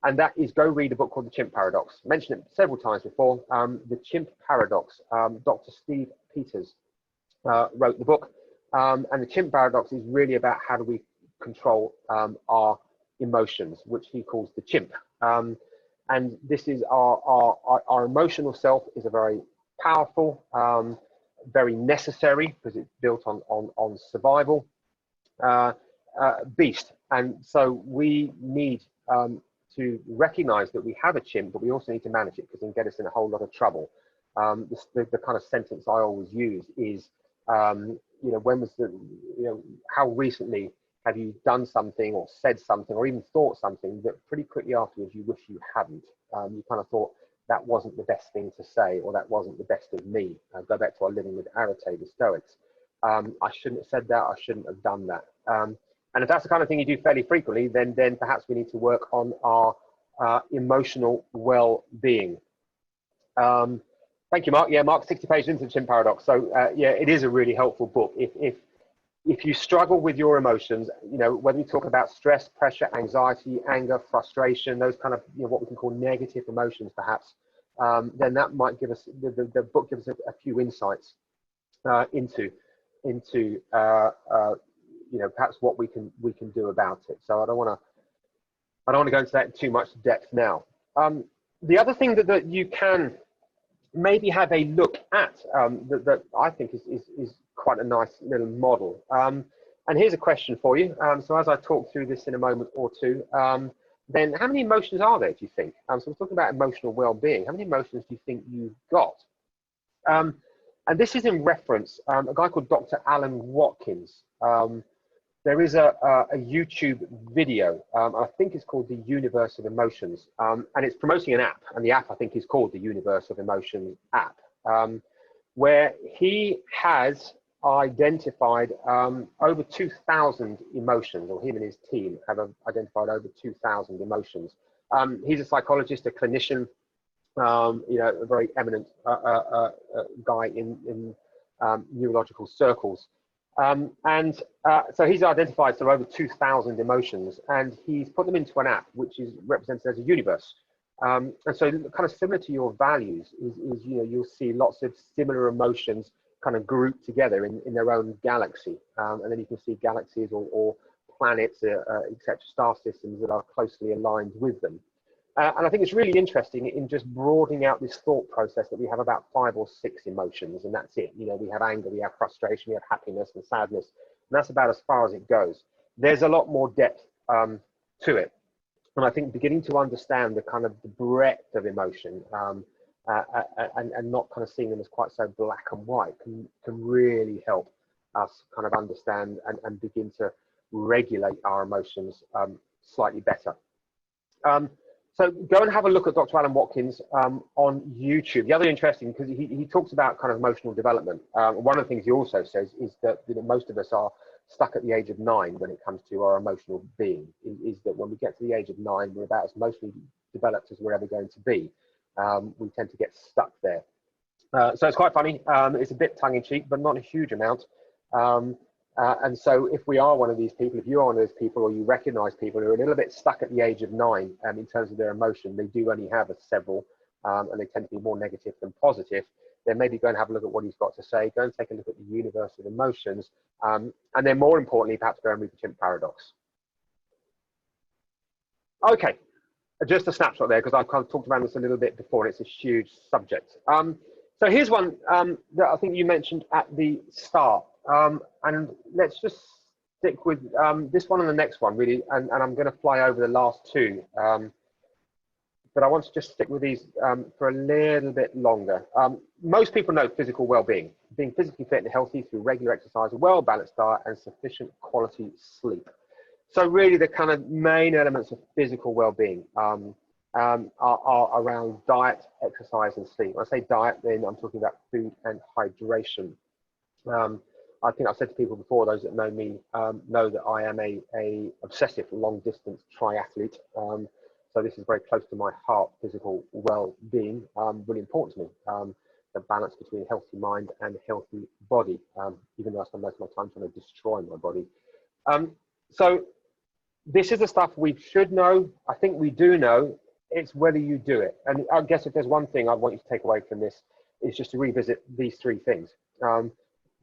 And that is go read a book called The Chimp Paradox. I mentioned it several times before. The Chimp Paradox, Dr. Steve Peters wrote the book. And The Chimp Paradox is really about how do we control our emotions, which he calls the chimp. And this is our emotional self is a very powerful, very necessary, because it's built on survival, beast. And so we need to recognize that we have a chimp, but we also need to manage it because it can get us in a whole lot of trouble. The kind of sentence I always use is, you know, when was the, you know, how recently have you done something or said something or even thought something that pretty quickly afterwards you wish you hadn't? You kind of thought that wasn't the best thing to say, or that wasn't the best of me. Go back to our living with Arete, the Stoics. I shouldn't have said that, I shouldn't have done that. And if that's the kind of thing you do fairly frequently, then perhaps we need to work on our emotional well-being. Thank you, Mark. Yeah, Mark, 60 pages into the Chimp Paradox. So yeah, it is a really helpful book. If you struggle with your emotions, you know, whether you talk about stress, pressure, anxiety, anger, frustration, those kind of, you know, what we can call negative emotions, perhaps, then that might give us, the book gives us a few insights into you know, perhaps what we can do about it. So I don't want to go into that in too much depth now. The other thing that you can maybe have a look at that I think is quite a nice little model. And here's a question for you. So as I talk through this in a moment or two, then how many emotions are there, do you think? So we're talking about emotional well-being. How many emotions do you think you've got? And this is in reference, a guy called Dr. Alan Watkins. There is a YouTube video, I think it's called The Universe of Emotions, and it's promoting an app, and the app I think is called the Universe of Emotions app, where he has identified over 2,000 emotions, or him and his team have identified over 2,000 emotions. He's a psychologist, a clinician, you know, a very eminent guy in neurological circles. So he's identified so over 2,000 emotions, and he's put them into an app which is represented as a universe. And so kind of similar to your values is you know, you'll see lots of similar emotions kind of grouped together in their own galaxy. And then you can see galaxies or planets, etc., star systems that are closely aligned with them. And I think it's really interesting in just broadening out this thought process that we have about 5 or 6 emotions, and that's it. You know, we have anger, we have frustration, we have happiness and sadness, and that's about as far as it goes. There's a lot more depth to it. And I think beginning to understand the kind of the breadth of emotion and not kind of seeing them as quite so black and white can really help us kind of understand and begin to regulate our emotions slightly better. So go and have a look at Dr. Alan Watkins on YouTube. The other interesting, because he talks about kind of emotional development. One of the things he also says is that, you know, most of us are stuck at the age of 9 when it comes to our emotional being. Is that when we get to the age of 9, we're about as emotionally developed as we're ever going to be. We tend to get stuck there. So it's quite funny. It's a bit tongue-in-cheek, but not a huge amount. And so if we are one of these people, if you are one of those people, or you recognize people who are a little bit stuck at the age of 9 in terms of their emotion, they do only have several, and they tend to be more negative than positive, then maybe go and have a look at what he's got to say, go and take a look at the universe of emotions, and then more importantly, perhaps go and read the Chimp Paradox. Okay, just a snapshot there, because I've kind of talked about this a little bit before, and it's a huge subject. So here's one that I think you mentioned at the start. And let's just stick with this one and the next one, really, and I'm going to fly over the last 2. But I want to just stick with these for a little bit longer. Most people know physical well-being, being physically fit and healthy through regular exercise, a well-balanced diet, and sufficient quality sleep. So really the kind of main elements of physical well-being are around diet, exercise, and sleep. When I say diet, then I'm talking about food and hydration. I think I've said to people before, those that know me know that I am a obsessive long distance triathlete. So this is very close to my heart, physical well-being, really important to me. The balance between a healthy mind and a healthy body, even though I spend most of my time trying to destroy my body. So this is the stuff we should know. I think we do know. It's whether you do it. And I guess if there's one thing I want you to take away from this, is just to revisit these 3 things.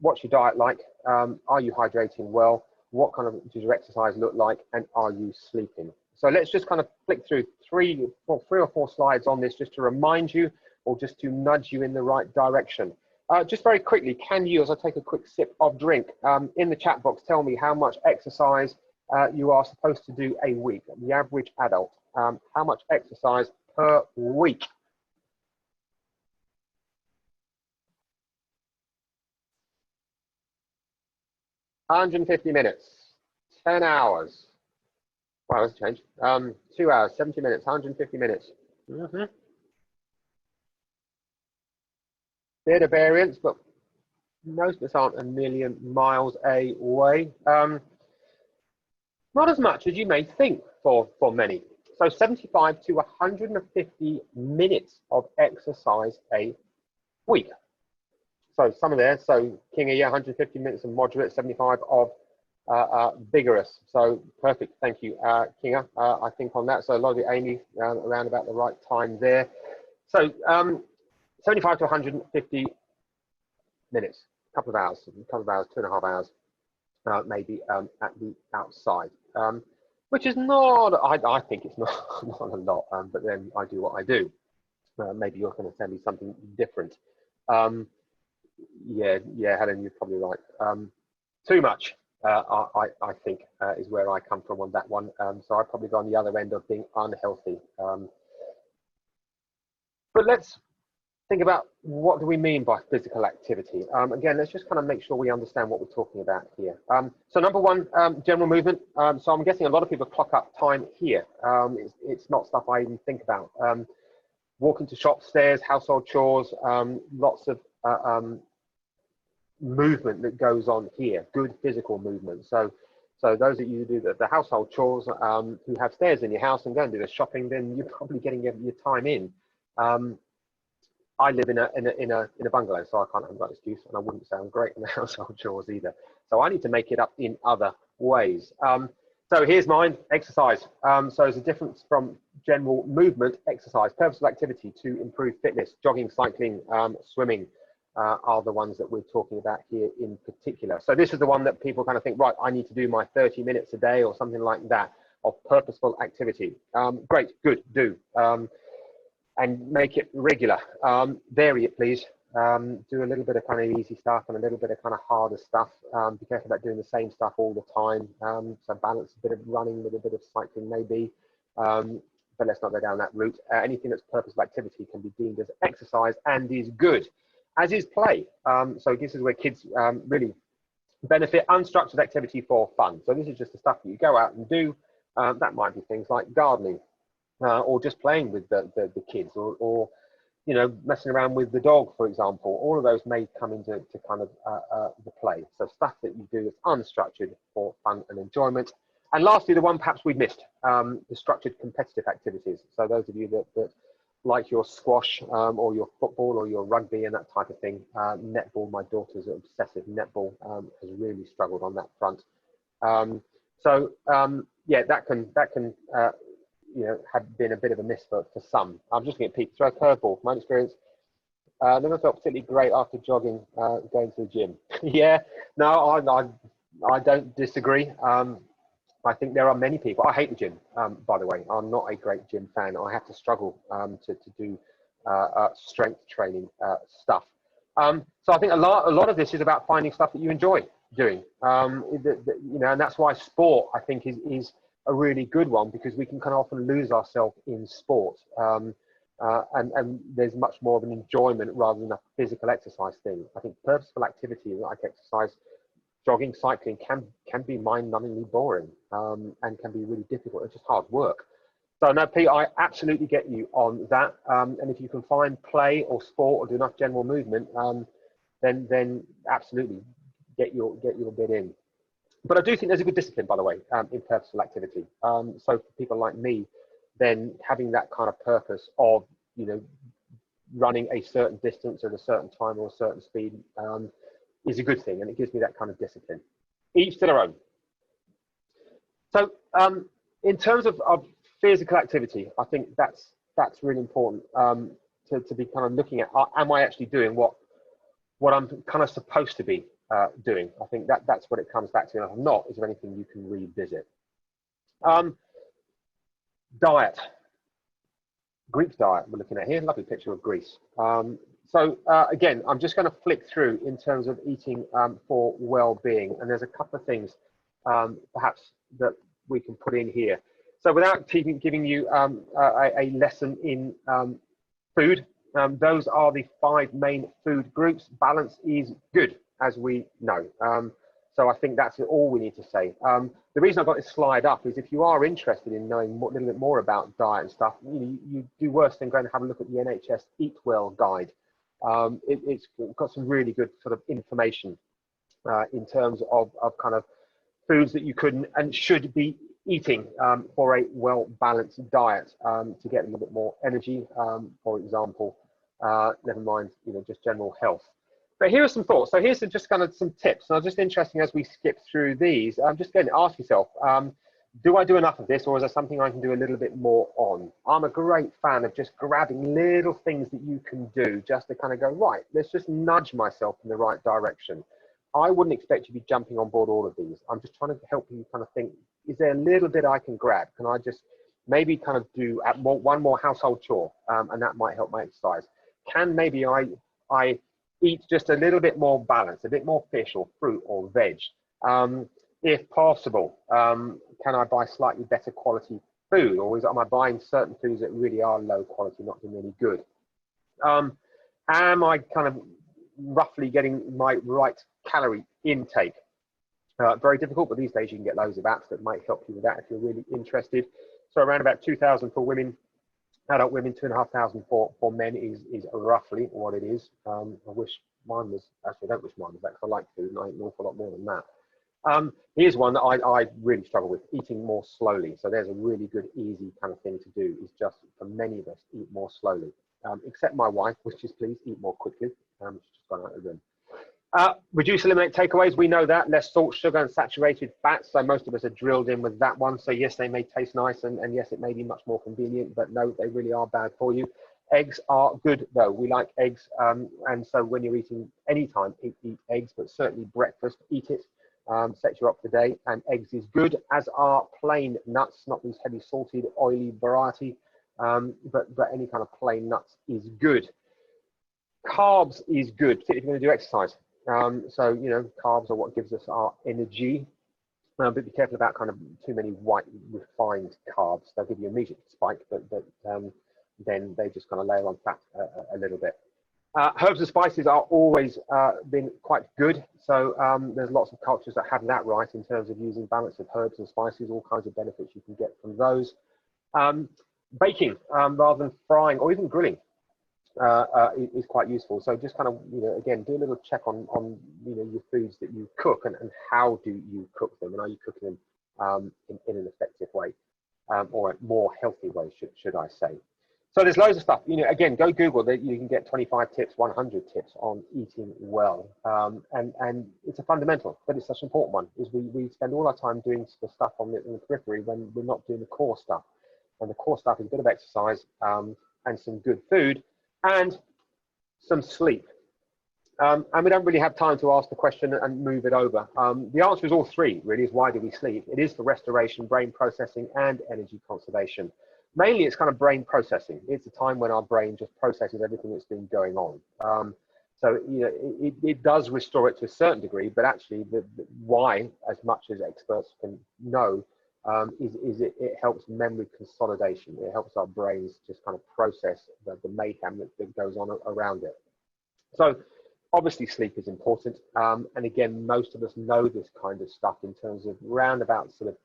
What's your diet like? Are you hydrating well? What kind of does your exercise look like? And are you sleeping? So let's just kind of flick through 3 or 4 slides on this, just to remind you, or just to nudge you in the right direction. Just very quickly, can you, as I take a quick sip of drink, in the chat box, tell me how much exercise you are supposed to do a week, the average adult? How much exercise per week? $150 minutes, 10 hours. Wow, that's a change. 2 hours, 70 minutes, 150 minutes. Bit of variance, but most of us aren't a million miles away. Not as much as you may think for many. So 75 to 150 minutes of exercise a week. So some of there, so Kinga, yeah, 150 minutes of moderate, 75 of vigorous. So perfect, thank you, Kinga, I think on that. So a lot of it, Amy, around about the right time there. So 75 to 150 minutes, a couple of hours, 2.5 hours, maybe at the outside, which is not, I think it's not a lot, but then I do what I do. Maybe you're going to tell me something different. Yeah, Helen, you're probably right. Too much, I think, is where I come from on that one. So I'd probably go on the other end of being unhealthy. But let's think about, what do we mean by physical activity? Again, let's just kind of make sure we understand what we're talking about here. So number one, general movement. So I'm guessing a lot of people clock up time here. It's not stuff I even think about. Walking to shops, stairs, household chores, lots of movement that goes on here, good physical movement. So those of you who do the household chores, who have stairs in your house and go and do the shopping, then you're probably getting your time in. I live in a bungalow, so I can't have that excuse, and I wouldn't sound great in the household chores either. So I need to make it up in other ways. So here's mine: exercise. So there's a difference from general movement, exercise, purposeful activity to improve fitness. Jogging, cycling, swimming are the ones that we're talking about here in particular. So this is the one that people kind of think, right, I need to do my 30 minutes a day or something like that of purposeful activity. Great, good, do. And make it regular. Vary it, please. Do a little bit of kind of easy stuff and a little bit of kind of harder stuff. Be careful about doing the same stuff all the time. So balance a bit of running with a bit of cycling maybe, but let's not go down that route. Anything that's purposeful activity can be deemed as exercise and is good, as is play. So this is where kids really benefit. Unstructured activity for fun. So this is just the stuff that you go out and do. That might be things like gardening, or just playing with the kids, or you know, messing around with the dog, for example. All of those may come into kind of the play. So stuff that you do is unstructured for fun and enjoyment. And lastly, the one perhaps we've missed, the structured competitive activities. So those of you that like your squash, or your football, or your rugby and that type of thing, netball, my daughter's obsessive netball, has really struggled on that front. Yeah, that can you know, had been a bit of a miss for some. I'm just going to peek, throw a curveball. My experience, never felt particularly great after jogging, going to the gym. Yeah, no, I don't disagree. I think there are many people. I hate the gym, by the way. I'm not a great gym fan. I have to struggle to do strength training stuff. So I think a lot of this is about finding stuff that you enjoy doing. You know, and that's why sport, I think, is a really good one, because we can kind of often lose ourselves in sport, and there's much more of an enjoyment rather than a physical exercise thing. I think purposeful activity like exercise, jogging, cycling can be mind-numbingly boring, and can be really difficult. It's just hard work. So no, Pete, I absolutely get you on that. And if you can find play or sport or do enough general movement, then absolutely get your bit in. But I do think there's a good discipline, by the way, in purposeful activity. So for people like me, then having that kind of purpose of, you know, running a certain distance at a certain time or a certain speed is a good thing, and it gives me that kind of discipline. Each to their own. So in terms of physical activity, I think that's really important, to be kind of looking at, am I actually doing what I'm kind of supposed to be doing? I think that's what it comes back to. And if I'm not, is there anything you can revisit? Diet. Greek diet we're looking at here. Lovely picture of Greece. So again, I'm just going to flick through in terms of eating for well-being, and there's a couple of things perhaps that we can put in here. So without giving you a lesson in food, those are the 5 main food groups. Balance is good, as we know. So I think that's all we need to say. The reason I've got this slide up is if you are interested in knowing a little bit more about diet and stuff, you do worse than going to have a look at the NHS Eat Well guide. It's got some really good sort of information in terms of kind of foods that you could and should be eating for a well-balanced diet to get a little bit more energy, for example, never mind, just general health. But here are some thoughts. So here's just kind of some tips. Now, just interesting as we skip through these, just going to ask yourself, do I do enough of this, or is there something I can do a little bit more on? I'm a great fan of just grabbing little things that you can do just to kind of go, right, let's just nudge myself in the right direction. I wouldn't expect you to be jumping on board all of these. I'm just trying to help you kind of think, is there a little bit I can grab? Can I just maybe kind of do one more household chore, and that might help my exercise. Can maybe I eat just a little bit more balanced, a bit more fish or fruit or veg? If possible, can I buy slightly better quality food, or am I buying certain foods that really are low quality, not doing any good? Am I kind of roughly getting my right calorie intake? Very difficult, but these days you can get loads of apps that might help you with that if you're really interested. So around about 2,000 for women, adult women, 2,500 for men is roughly what it is. I wish mine was, actually I don't wish mine was that, because I like food and I eat an awful lot more than that. Here's one that I really struggle with, eating more slowly. So there's a really good, easy kind of thing to do, is just, for many of us, eat more slowly. Except my wife, which is please eat more quickly. She's just gone out of the room. Reduce, eliminate takeaways. We know that. Less salt, sugar, and saturated fats. So most of us are drilled in with that one. So yes, they may taste nice, and yes, it may be much more convenient, but no, they really are bad for you. Eggs are good though. We like eggs. And so when you're eating anytime, eat eggs, but certainly breakfast, eat it. Sets you up for the day, and eggs is good, as are plain nuts, not these heavy salted, oily variety, but any kind of plain nuts is good. Carbs is good, particularly if you're going to do exercise. So, you know, carbs are what gives us our energy. But be careful about kind of too many white refined carbs. They'll give you a immediate spike, but then they just kind of layer on fat a little bit. Herbs and spices are always been quite good. So there's lots of cultures that have that right in terms of using balance of herbs and spices, all kinds of benefits you can get from those. Baking rather than frying or even grilling is quite useful. So just kind of, you know, again, do a little check on you know, your foods that you cook, and how do you cook them, and are you cooking them in an effective way, or a more healthy way, should I say. So there's loads of stuff, you know, again, go Google that. You can get 25 tips, 100 tips on eating well. And it's a fundamental, but it's such an important one, is we spend all our time doing the stuff on the periphery when we're not doing the core stuff. And the core stuff is a bit of exercise, and some good food, and some sleep. And we don't really have time to ask the question and move it over. The answer is all three, really, is why do we sleep? It is for restoration, brain processing, and energy conservation. Mainly, it's kind of brain processing. It's a time when our brain just processes everything that's been going on. So, you know, it does restore it to a certain degree, but actually the why, as much as experts can know, is it helps memory consolidation. It helps our brains just kind of process the mayhem that goes on around it. So obviously sleep is important. And again, most of us know this kind of stuff in terms of round about sort of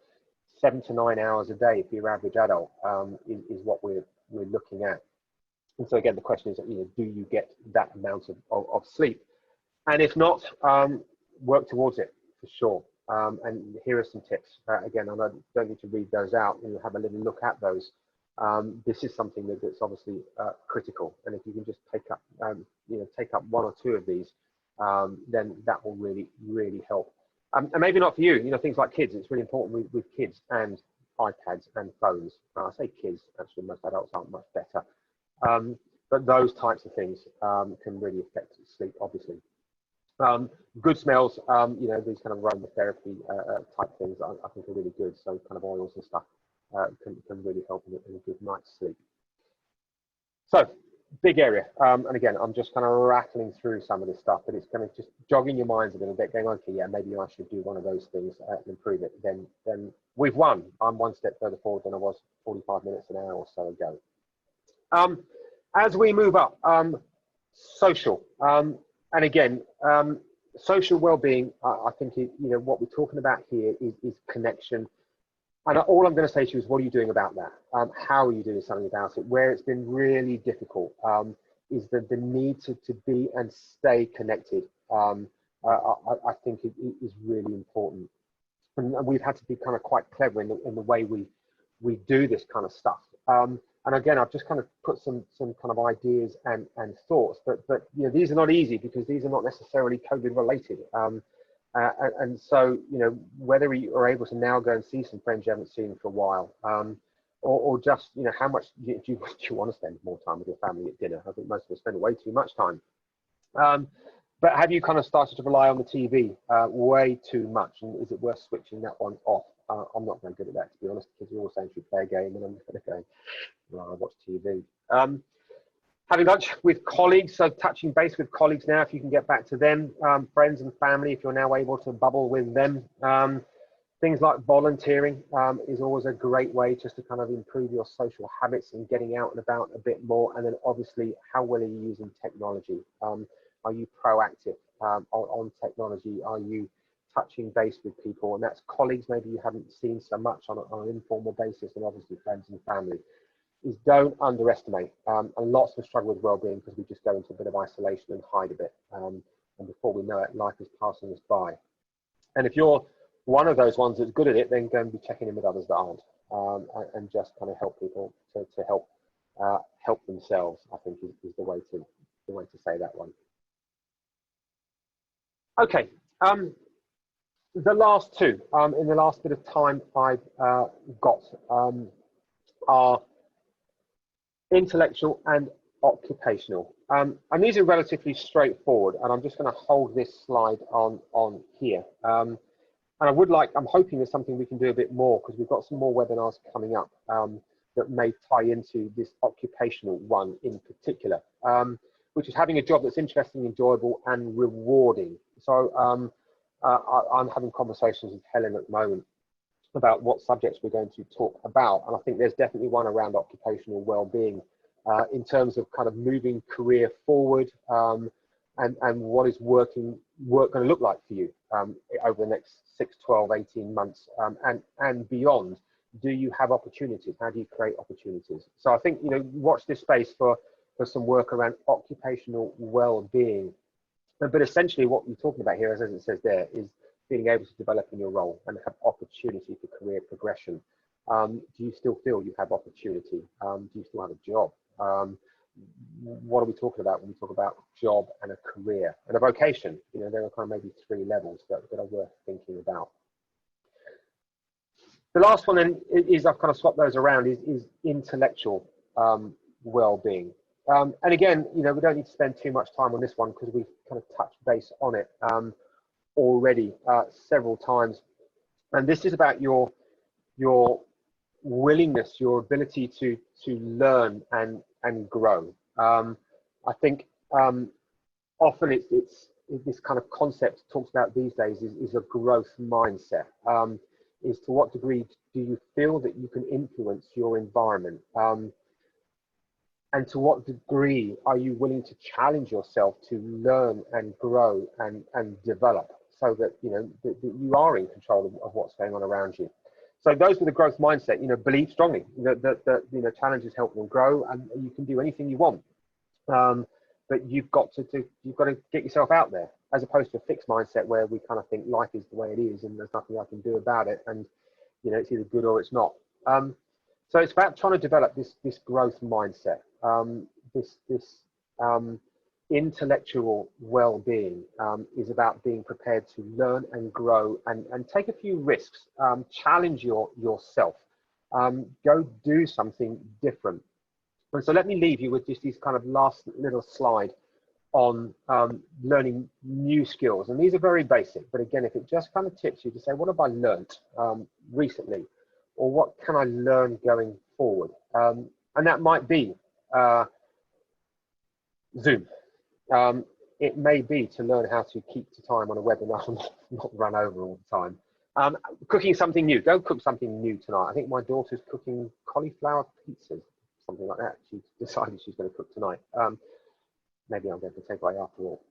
7 to 9 hours a day for your average adult, is what we're looking at. And so again, the question is, you know, do you get that amount of sleep? And if not, work towards it for sure. And here are some tips. Again, I don't need to read those out. You'll have a little look at those. This is something that's obviously critical. And if you can just take up, you know, take up 1 or 2 of these, then that will really, really help. And maybe not for you, you know, things like kids. It's really important with kids and iPads and phones. I say kids, actually, most adults aren't much better. But those types of things can really affect sleep, obviously. Good smells, you know, these kind of aromatherapy type things, I think are really good. So kind of oils and stuff can really help in a good night's sleep. So big area. And again, I'm just kind of rattling through some of this stuff, but it's kind of just jogging your minds a little bit, going, okay, yeah, maybe I should do one of those things and improve it. Then we've won. I'm one step further forward than I was 45 minutes, an hour or so ago. As we move up, social, and again, social well-being, I think, you know, what we're talking about here is connection. And all I'm going to say to you is, what are you doing about that? How are you doing something about it? Where it's been really difficult is the need to be and stay connected. I think it is really important. And we've had to be kind of quite clever in the way we do this kind of stuff. And again, I've just kind of put some kind of ideas and thoughts, but you know, these are not easy because these are not necessarily COVID related. And so, you know, whether you are able to now go and see some friends you haven't seen for a while, or just, you know, how much do you want to spend more time with your family at dinner? I think most of us spend way too much time. But have you kind of started to rely on the TV way too much? And is it worth switching that one off? I'm not going good at that, to be honest. Kids are all saying, should we play a game? And I'm kind of going, well, I watch TV. Having lunch with colleagues, so touching base with colleagues now, if you can get back to them, friends and family, if you're now able to bubble with them. Things like volunteering is always a great way just to kind of improve your social habits and getting out and about a bit more. And then obviously, how well are you using technology? Are you proactive on technology? Are you touching base with people? And that's colleagues maybe you haven't seen so much on an informal basis, and obviously friends and family. Is don't underestimate. And lots of us struggle with well-being because we just go into a bit of isolation and hide a bit. And before we know it, life is passing us by. And if you're one of those ones that's good at it, then go and be checking in with others that aren't, and just kind of help people to help themselves. I think is the way to say that one. Okay. The last two in the last bit of time I've got are intellectual and occupational, and these are relatively straightforward, and I'm just going to hold this slide on here, and I'm hoping there's something we can do a bit more, because we've got some more webinars coming up that may tie into this occupational one in particular, which is having a job that's interesting, enjoyable and rewarding. So I'm having conversations with Helen at the moment about what subjects we're going to talk about, and I think there's definitely one around occupational well-being in terms of kind of moving career forward, and what is work going to look like for you over the next 6, 12, 18 months and beyond. Do you have opportunities? How do you create opportunities? So I think, watch this space for some work around occupational well-being. But essentially what we're talking about here, as it says there, is being able to develop in your role and have opportunity for career progression. Do you still feel you have opportunity? Do you still have a job? What are we talking about when we talk about job and a career and a vocation? There are kind of maybe 3 levels that are worth thinking about. The last one then is, I've kind of swapped those around, is intellectual well-being. And again, we don't need to spend too much time on this one because we've kind of touched base on it already several times. And this is about your willingness, your ability to learn and grow. I think often it's this kind of concept talked about these days is a growth mindset. Is to what degree do you feel that you can influence your environment? And to what degree are you willing to challenge yourself to learn and grow and develop, so that that you are in control of what's going on around you? So those with the growth mindset, believe strongly that challenges help them grow, and you can do anything you want. But you've got to get yourself out there, as opposed to a fixed mindset where we kind of think life is the way it is and there's nothing I can do about it, and it's either good or it's not. So it's about trying to develop this growth mindset, this intellectual well-being is about being prepared to learn and grow and take a few risks, challenge yourself, go do something different. And so let me leave you with just these kind of last little slide on learning new skills. And these are very basic, but again, if it just kind of tips you to say, what have I learned recently? Or what can I learn going forward? And that might be Zoom. It may be to learn how to keep to time on a webinar and not run over all the time. Cooking something new. Go cook something new tonight. I think my daughter's cooking cauliflower pizzas, something like that. She's decided she's going to cook tonight. Maybe I'm going to take away after all.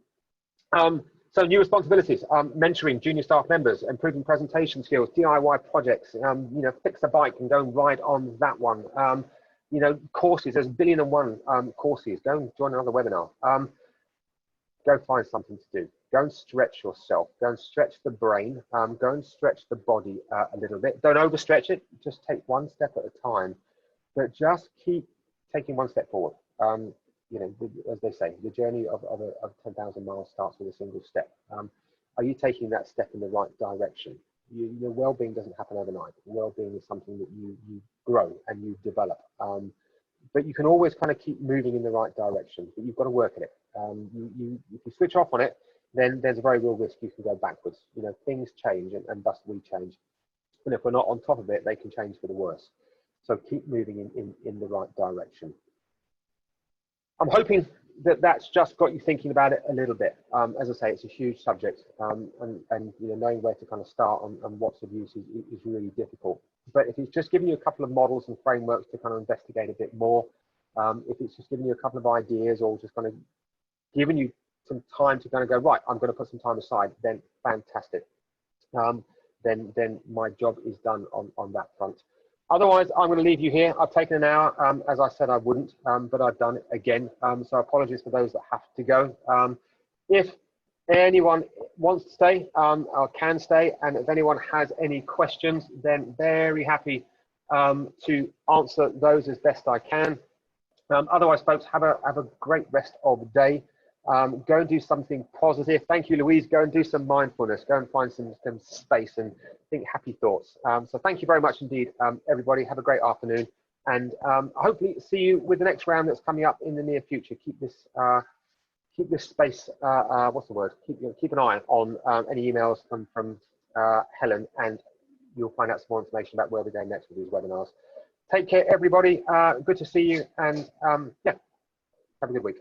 So new responsibilities, mentoring junior staff members, improving presentation skills, DIY projects, fix a bike and go and ride on that one. Courses, there's 1,000,001 courses. Go and join another webinar. Go find something to do. Go and stretch yourself. Go and stretch the brain. Go and stretch the body a little bit. Don't overstretch it. Just take one step at a time, but just keep taking one step forward. As they say, the journey of 10,000 miles starts with a single step. Are you taking that step in the right direction? Your well-being doesn't happen overnight. Well-being is something that you grow and you develop. But you can always kind of keep moving in the right direction, but you've got to work at it. If you switch off on it, then there's a very real risk you can go backwards. Things change and thus we change. And if we're not on top of it, they can change for the worse. So keep moving in the right direction. I'm hoping that that's just got you thinking about it a little bit. As I say, it's a huge subject, and you know, knowing where to kind of start on what's of use is really difficult. But if it's just giving you a couple of models and frameworks to kind of investigate a bit more, if it's just giving you a couple of ideas or just kind of giving you some time to kind of go, right, I'm going to put some time aside, then fantastic. Then my job is done on that front. Otherwise, I'm going to leave you here. I've taken an hour, as I said I wouldn't, but I've done it again. So apologies for those that have to go. If anyone wants to stay or can stay, and if anyone has any questions, then very happy to answer those as best I can. Otherwise, folks, have a great rest of the day. Go and do something positive. Thank you, Louise. Go and do some mindfulness. Go and find some space and think happy thoughts. So thank you very much indeed, everybody. Have a great afternoon, and hopefully see you with the next round that's coming up in the near future. Keep this space. What's the word? Keep an eye on any emails from Helen, and you'll find out some more information about where we're going next with these webinars. Take care, everybody. Good to see you, and yeah, have a good week.